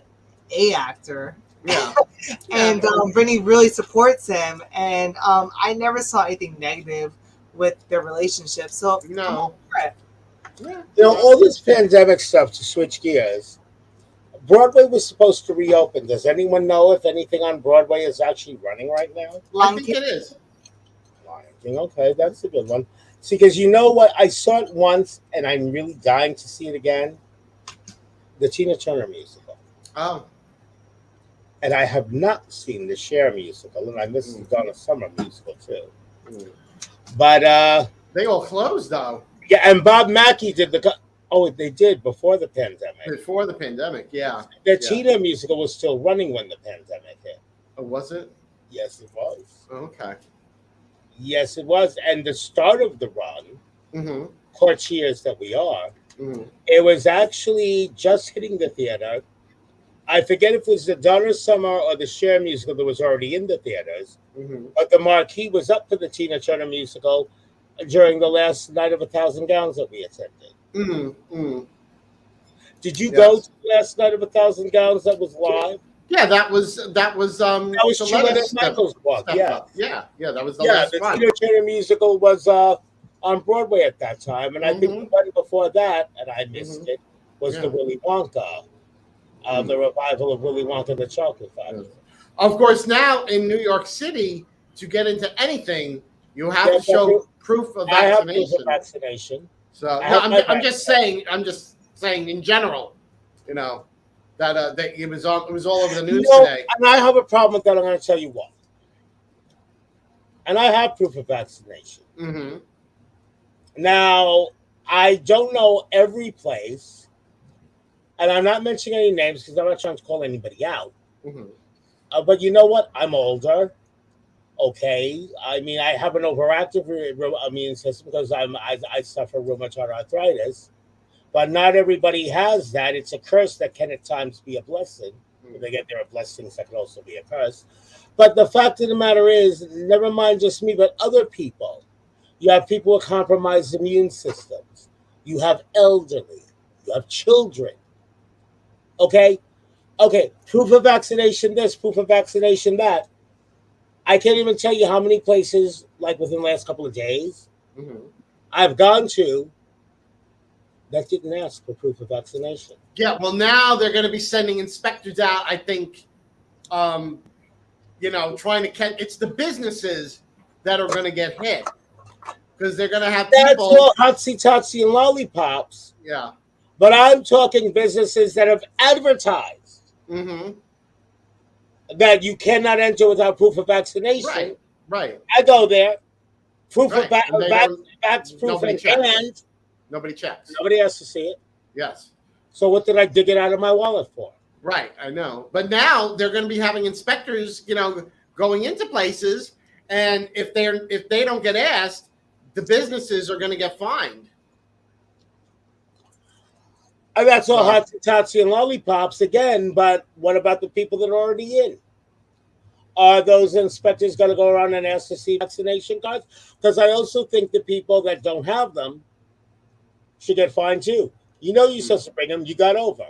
a actor. Yeah. And Britney really supports him, and I never saw anything negative with their relationship. So no. You know, all this pandemic stuff, to switch gears, Broadway was supposed to reopen. Does anyone know if anything on Broadway is actually running right now? I think it is. Lion King, okay, that's a good one. See, because you know what? I saw it once, and I'm really dying to see it again. The Tina Turner musical. Oh. And I have not seen the Cher musical, and I missed the Donna Summer musical, too. But, they all closed, though. yeah, and Bob Mackie did they did before the pandemic. Before the pandemic, yeah. The Tina musical was still running when the pandemic hit. Oh, was it? Yes, it was. Okay. Yes, it was. And the start of the run, courtiers that we are, Mhm. It was actually just hitting the theater. I forget if it was the Donner Summer or the Cher musical that was already in the theaters, Mhm. but the marquee was up for the Tina Turner musical during the last night of 1,000 Gowns that we attended. Mhm. Mhm. Did you go to Yes. the last night of 1,000 Gowns that was live? Yeah, that was That was the Chiwetel lettuce Michaels' book. step Yeah, up. Yeah, yeah, that was the yeah. last The one. Tina Turner musical was on Broadway at that time, and I think the Mhm. one before that, and I missed Mhm. it, was the Yeah. Willy Wonka, the Mm. revival of Willy Wonka and the Chocolate Yes. Factory. Of course, now in New York City, to get into anything, you have Yeah, to show proof of I have proof of vaccination. vaccination. So I no, have my I'm vaccine. just saying. I'm just saying in general. You know that it was all over the You news know, today. and I have a problem with that. I'm going to tell you why. And I have proof of vaccination. Mm-hmm. Now, I don't know every place, and I'm not mentioning any names because I'm not trying to call anybody out. Mm-hmm. But you know what? I'm older. Okay, I mean, I have an overactive immune system because I suffer rheumatoid arthritis. But not everybody has that. It's a curse that can at times be a blessing. When they get there are blessings that can also be a curse. But the fact of the matter is, never mind just me, but other people. You have people with compromised immune systems. You have elderly. You have children. Okay? Okay, proof of vaccination this, proof of vaccination that. I can't even tell you how many places, like within the last couple of days, Mm-hmm. I've gone to that didn't ask for proof of vaccination. Yeah. Well, now they're going to be sending inspectors out. I think. Um, trying to catch. It's the businesses that are going to get hit because they're going to have That's people. all hotsy totsy and lollipops. Yeah. But I'm talking businesses that have advertised Mm-hmm. that you cannot enter without proof of vaccination. Right. Right. I go there, proof of Right. And they don't. vax proof Nobody in checks. hand. Nobody checks. Nobody has to see it. Yes. So what did I dig it out of my wallet for? Right, I know. But now they're going to be having inspectors, going into places, and if they don't get asked, the businesses are going to get fined. And that's all So hotsy totsy and lollipops again. But what about the people that are already in? Are those inspectors going to go around and ask to see vaccination cards? Because I also think the people that don't have them should get fined too. You know you're supposed to bring them. You got over.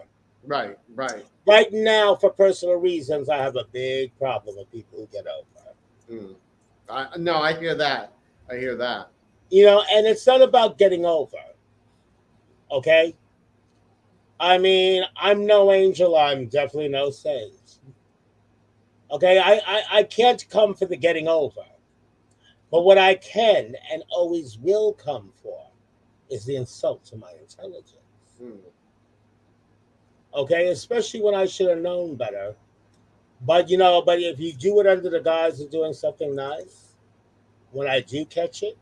right, right. Right now, for personal reasons, I have a big problem with people who get over. Mm. No, I hear that. I hear that. You know, and it's not about getting over. Okay? I mean, I'm no angel. I'm definitely no saint. Okay? I can't come for the getting over. But what I can and always will come for is the insult to my intelligence. Mm. Okay? Especially when I should have known better. But, but if you do it under the guise of doing something nice, when I do catch it,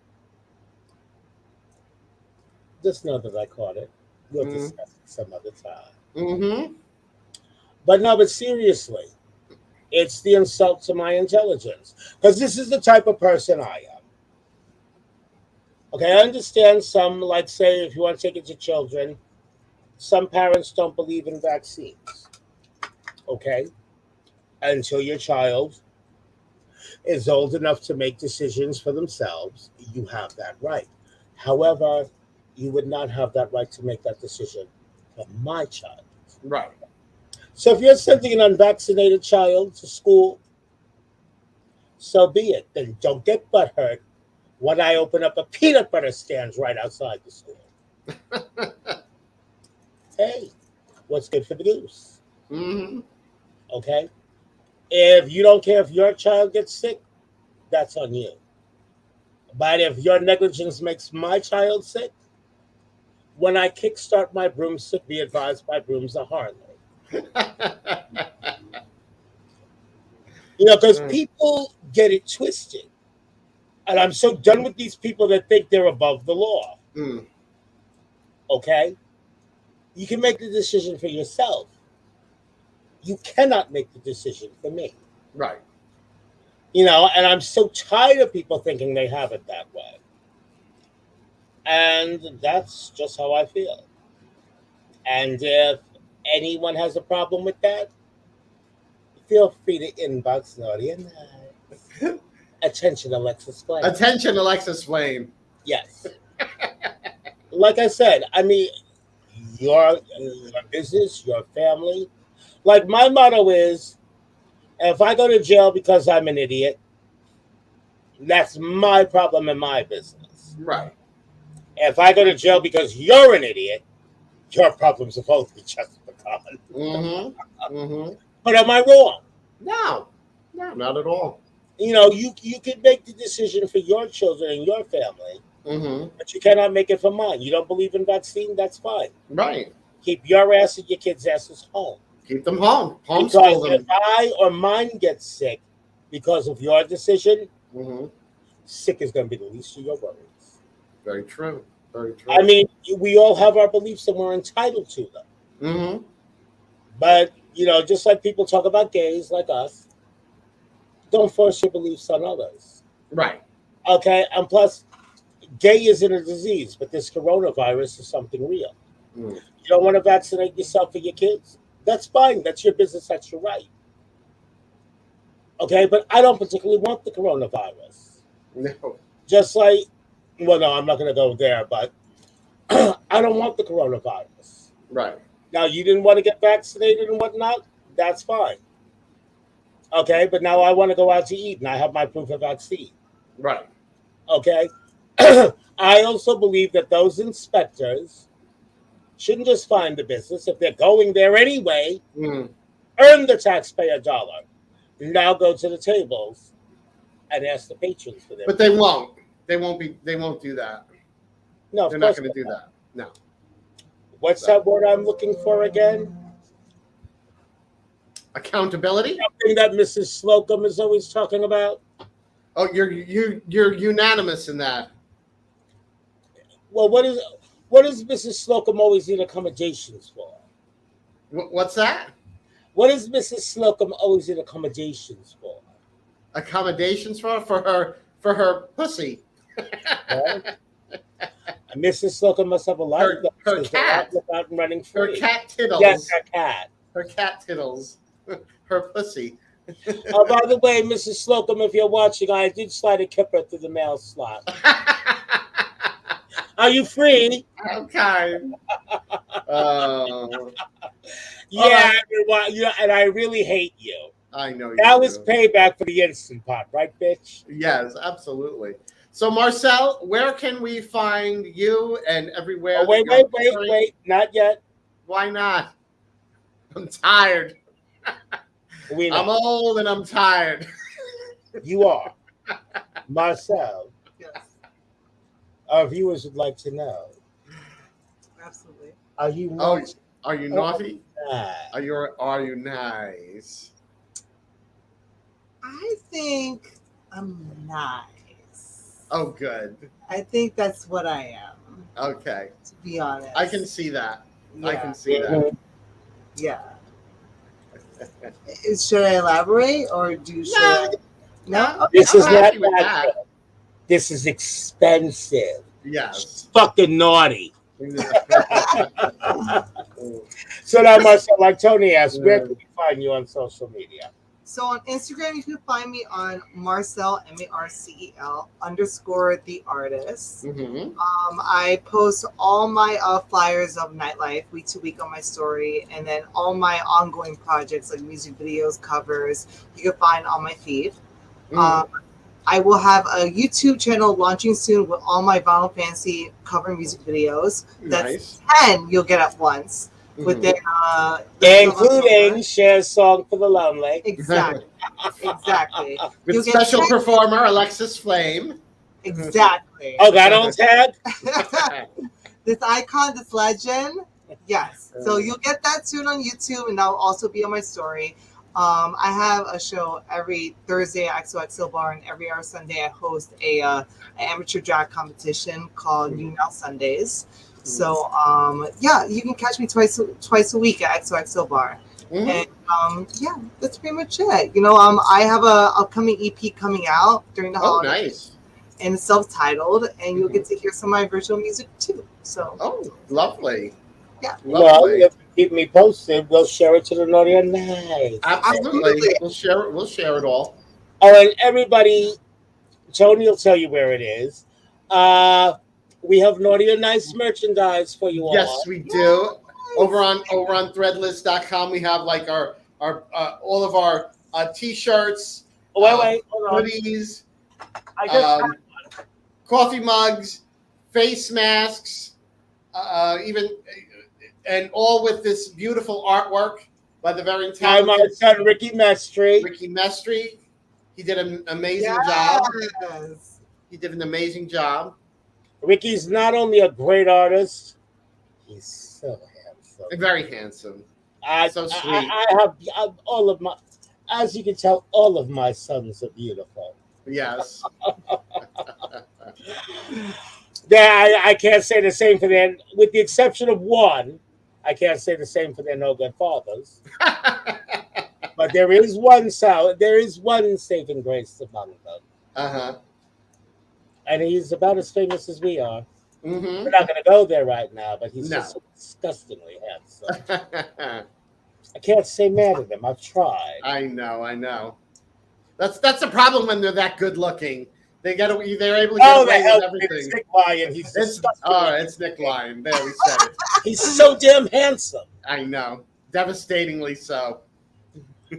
just know that I caught it. We'll Mm. discuss it some other time. Mm-hmm. But no, but seriously, it's the insult to my intelligence. Because this is the type of person I am. Okay, I understand some, like, say, if you want to take it to children, some parents don't believe in vaccines. Okay? Until your child is old enough to make decisions for themselves, you have that right. However, you would not have that right to make that decision for my child. Right. So if you're sending an unvaccinated child to school, so be it. Then don't get butthurt when I open up a peanut butter stand right outside the school. Hey, what's good for the goose? Mm-hmm. Okay? If you don't care if your child gets sick, that's on you. But if your negligence makes my child sick, when I kickstart my broomstick, be advised my brooms are Harley. Because people get it twisted. And I'm so done with these people that think they're above the law. Mm. Okay? You can make the decision for yourself. You cannot make the decision for me. Right. And I'm so tired of people thinking they have it that way. And that's just how I feel. And if anyone has a problem with that, feel free to inbox Naughty and Nice. Attention, Alexis Flame. Attention, Alexis Flame. Yes. Like I said, I mean, your business, your family. Like my motto is, if I go to jail because I'm an idiot, that's my problem and my business. Right. If I go to jail because you're an idiot, your problem's supposed to be just begun. Mm-hmm. Mm-hmm. But am I wrong? No, not at all. You know, you can make the decision for your children and your family, Mm-hmm. but you cannot make it for mine. You don't believe in vaccine? That's fine. Right. Keep your ass and your kids' asses home. Keep them home. Because Homeschool if them. I or mine gets sick because of your decision, Mm-hmm. sick is going to be the least of your worries. Very true. Very true. I mean, we all have our beliefs and we're entitled to them. Mm-hmm. But, you know, just like people talk about gays like us, don't force your beliefs on others. Right. Okay? And plus, gay isn't a disease, but this coronavirus is something real. Mm. You don't want to vaccinate yourself or your kids? That's fine. That's your business. That's your right. Okay? But I don't particularly want the coronavirus. No. Just like, well, no, I'm not going to go there, but I don't want the coronavirus. Right. Now, you didn't want to get vaccinated and whatnot? That's fine. Okay, but now I want to go out to eat and I have my proof of vaccine. Right. Okay? I also believe that those inspectors shouldn't just find the business. If they're going there anyway, Mm. earn the taxpayer dollar. Now go to the tables and ask the patrons for their. But they won't. They won't do that. No, They're not going to do that. No. What's that word I'm looking for again? Accountability? Something that Mrs. Slocum is always talking about. Oh, you're unanimous in that. Well, what does Mrs. Slocum always need accommodations for? What's that? What does Mrs. Slocum always need accommodations for? Accommodations for her pussy. Right? Mrs. Slocum must have a lot Her- of guts her 'cause they're cat. out and running Her free. cat tittles. Yes, her cat. Her cat tittles. Her pussy. Oh, by the way, Mrs. Slocum, if you're watching, I did slide a kipper through the mail slot. Are you free? Okay. Oh, Yeah, yeah, and I really hate you. I know you. That was do. payback for the Instant Pot, right, bitch? Yes, absolutely. So, Marcel, where can we find you and everywhere? Oh, wait, that you're wait. Not yet. Why not? I'm tired. We know. I'm old and I'm tired. You are. Marcel, Yes, our viewers would like to know, absolutely. are you Oh, naughty? are you naughty? Nah. Are you nice? I think I'm nice. Oh, good. I think that's what I am, Okay. to be honest. I can see that. I Yeah. can see that. Yeah. Should I elaborate or should I? No? Okay. This is I'm not happy with natural. This is expensive. Yes. Fucking naughty. So now, Marcel, like Tony asked, where can we find you on social media? So on Instagram, you can find me on Marcel, Marcel _ The Artist. Mhm. I post all my flyers of nightlife week to week on my story, and then all my ongoing projects like music videos, covers, you can find on my feed. Mhm. I will have a YouTube channel launching soon with all my Vinyl Fantasy cover music videos. That's Nice. 10 you'll get at once. Mhm. Within Including Cher's Song for the Lonely. Exactly. Exactly. With You'll get special 10 performer Alexis Flame. Exactly. Oh, that on tag? This icon, this legend. Yes. So you'll get that soon on YouTube, and that'll also be on my story. I have a show every Thursday at XOXO Bar, and every other Sunday I host an amateur drag competition called New Now Sundays. So yeah, you can catch me twice a week at XOXO Bar. Mhm. And yeah, that's pretty much it. You know, I have a upcoming EP coming out during the Oh, holidays, nice. and it's self-titled, and you'll get to hear some of my virtual music too. So Oh, lovely. Yeah. Well, Lovely. if you keep me posted, we'll share it to the naughty and nice. Absolutely. We'll share it. We'll share it all. Oh, and everybody, Tony will tell you where it is. We have naughty and nice merchandise for you all. Yes, we do. Over on threadless.com, we have like our all of our t-shirts, Wait, hold on. hoodies, I just coffee mugs, face masks, even and all with this beautiful artwork by the very my talented son Ricky Mestri. Ricky Mestri. He did an amazing job. Yes. He did an amazing job. Ricky's not only a great artist, he's so handsome. And very handsome. So sweet. I have all of my, as you can tell, all of my sons are beautiful. Yes. Yeah, I can't say the same for them, with the exception of one. I can't say the same for their no good fathers. But there is one saving grace among them. Uh-huh. And he's about as famous as we are. Mm-hmm. We're not going to go there right now, but he's No. just so disgustingly handsome. I can't say mad at him. I've tried. I know. That's the problem when they're that good looking. They're able to get away with everything. It's Nick Lyon. He's disgusting. It's Nick Lyon. There, we said it. He's so damn handsome. I know. Devastatingly so.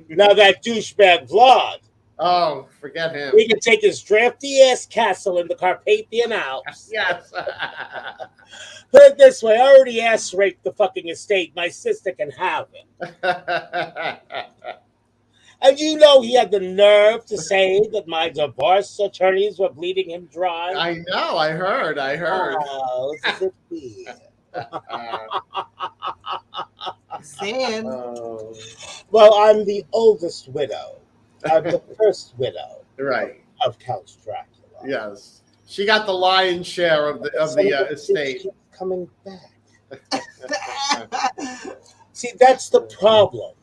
Now that douchebag Vlad, Oh, forget him. we can take his drafty ass castle in the Carpathian Alps. Yes. Put it this way, I already ass raped the fucking estate. My sister can have it. And you know he had the nerve to say that my divorce attorneys were bleeding him dry. I know. I heard. Oh, this is weird. Saying. Oh, Well, I'm the oldest widow. I'm the first widow right. of Count Dracula. Yes. She got the lion's share of the estate. Keep coming back. See, that's the problem.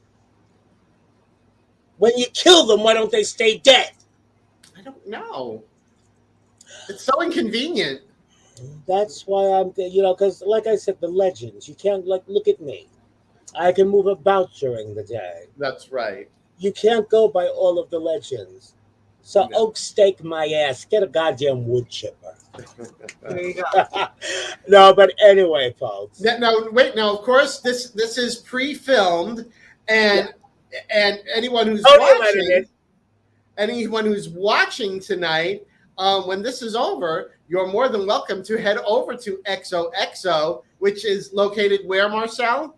When you kill them, why don't they stay dead? I don't know. It's so inconvenient. That's why I'm, because like I said, the legends. You can't look at me. I can move about during the day. That's right. You can't go by all of the legends. So No. oak stake my ass. Get a goddamn wood chipper. There you go. No, but anyway, folks. No, wait. Now, of course, this is pre-filmed, and anyone who's watching tonight, when this is over, you're more than welcome to head over to XOXO, which is located where, Marcel?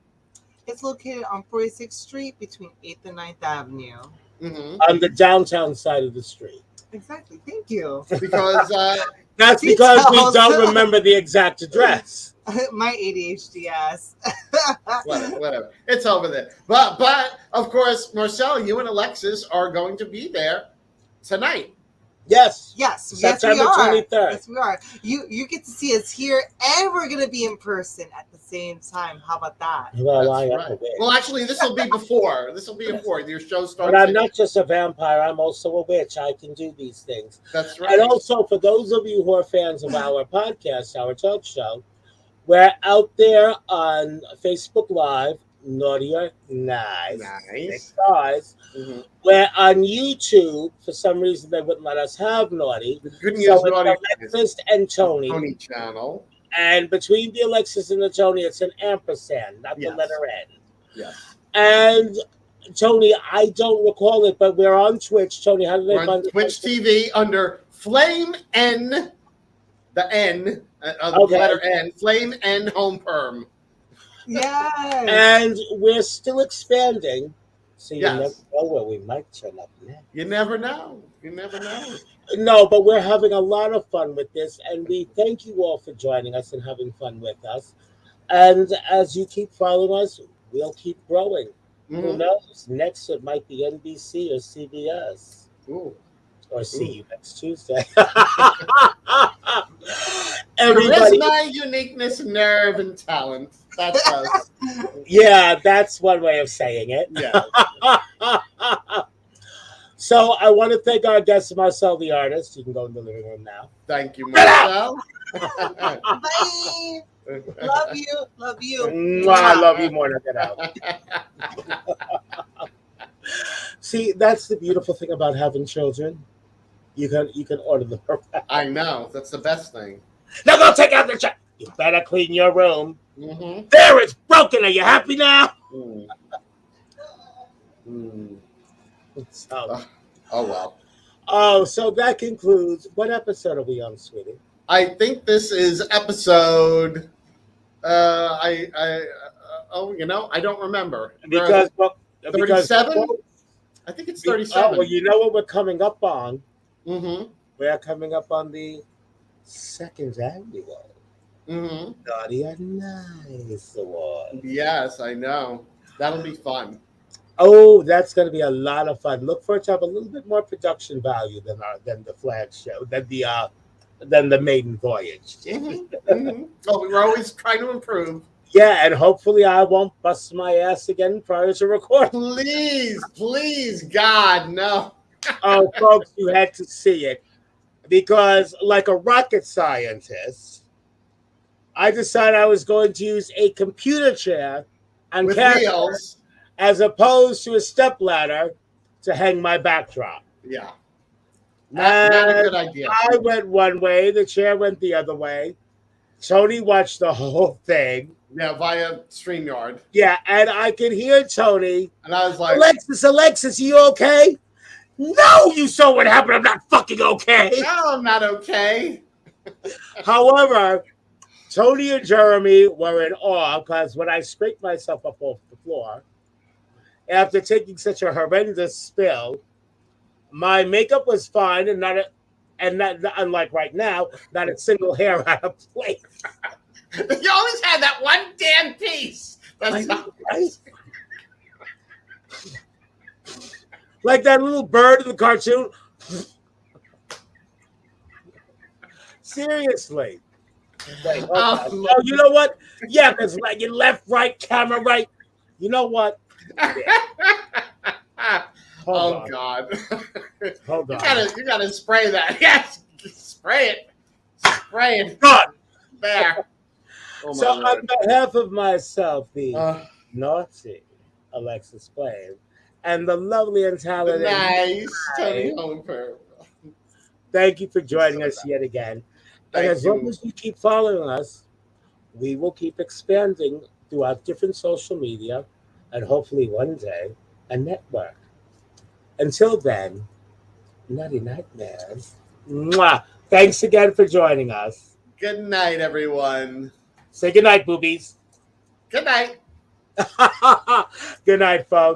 It's located on 46th Street between 8th and 9th Avenue. Mm-hmm. On the downtown side of the street. Exactly. Thank you. Because That's because we don't remember the exact address. My ADHD ass. whatever, it's over there. But of course, Marcel, you and Alexis are going to be there tonight. Yes. Yes, September yes, we are. 23rd. Yes, we are. You get to see us here, and we're gonna be in person at the same time. How about that? Well, That's I right. am a witch. Well, actually, this will be before. This will be before your show starts. But I'm not just a vampire. I'm also a witch. I can do these things. That's right. And also, for those of you who are fans of our podcast, our talk show, we're out there on Facebook Live, Naughty or Nice. Nice. Guys. Mm-hmm. We're on YouTube. For some reason, they wouldn't let us have Naughty. The good news, So Naughty it's Alexis and Tony. Tony channel. And between the Alexis and the Tony, it's an ampersand, not Yes. the letter N. Yes. And Tony, I don't recall it, but we're on Twitch. Tony, how do they We're on Twitch TV under Flame N, the N, the letter N, Flame N Homeperm. Yes. And we're still expanding. So you Yes. never know where we might turn up next. You never know. You never know. No, but we're having a lot of fun with this, and we thank you all for joining us and having fun with us. And as you keep following us, we'll keep growing. Who Mhm. knows? Next, it might be NBC or CBS. Ooh. Or see Ooh. you next Tuesday. Everybody, Charisma, uniqueness, nerve, and talent. That's us. yeah, that's one way of saying it. Yeah. So I want to thank our guest, Marcel the Artist. You can go in the living room now. Thank you, Marcel. Bye. Love you. Love you. Mwah, I love you more. Now get out. See, that's the beautiful thing about having children. You can order them around. I know. That's the best thing. Now go take out the trash. You better clean your room. Mm-hmm. There, it's broken. Are you happy now? Mm. Mm. So, Oh, well. oh, so that concludes. What episode are we on, sweetie? I think this is episode. I don't remember. Because 37? I think it's 37. Oh, well, you know what we're coming up on? Mm-hmm. We're coming up on the second annual Mm-hmm. Naughty and Nice Award. Yes, I know. That'll be fun. Oh, that's going to be a lot of fun. Look for it to have a little bit more production value than the flag show, than the maiden voyage. Mm-hmm. Mm-hmm. Oh, we're always trying to improve. Yeah, and hopefully I won't bust my ass again prior to recording. Please, God, no. Oh, folks, you had to see it. Because, like a rocket scientist, I decided I was going to use a computer chair and With cast wheels. as opposed to a stepladder to hang my backdrop. Yeah. Not a good idea. I went one way, the chair went the other way. Toni watched the whole thing. Yeah, via StreamYard. Yeah, and I could hear Toni. And I was like, Alexis, you okay? No, you saw what happened. I'm not fucking okay. no, I'm not okay. However, Toni and Jeremy were in awe because when I scraped myself up off the floor, after taking such a horrendous spill, my makeup was fine and not unlike right now, not a single hair out of place. You always had that one damn piece. That's Right? Like that little bird in the cartoon. Seriously. Wait, oh, you know what? Yeah, because like your left, right, camera, right. You know what? Hold on. God. Hold on. You gotta spray that. Yes. Spray it. Spray it. God. There. Oh, So on behalf of myself, the naughty Alexis Flame, and the lovely and talented nice Toni Homeperm. Thank you for joining us yet again. And as long as you keep following us, we will keep expanding throughout different social media and hopefully one day a network. Until then, nutty nightmares. Mwah. Thanks again for joining us. Good night, everyone. Say good night, boobies. Good night. Good night, folks.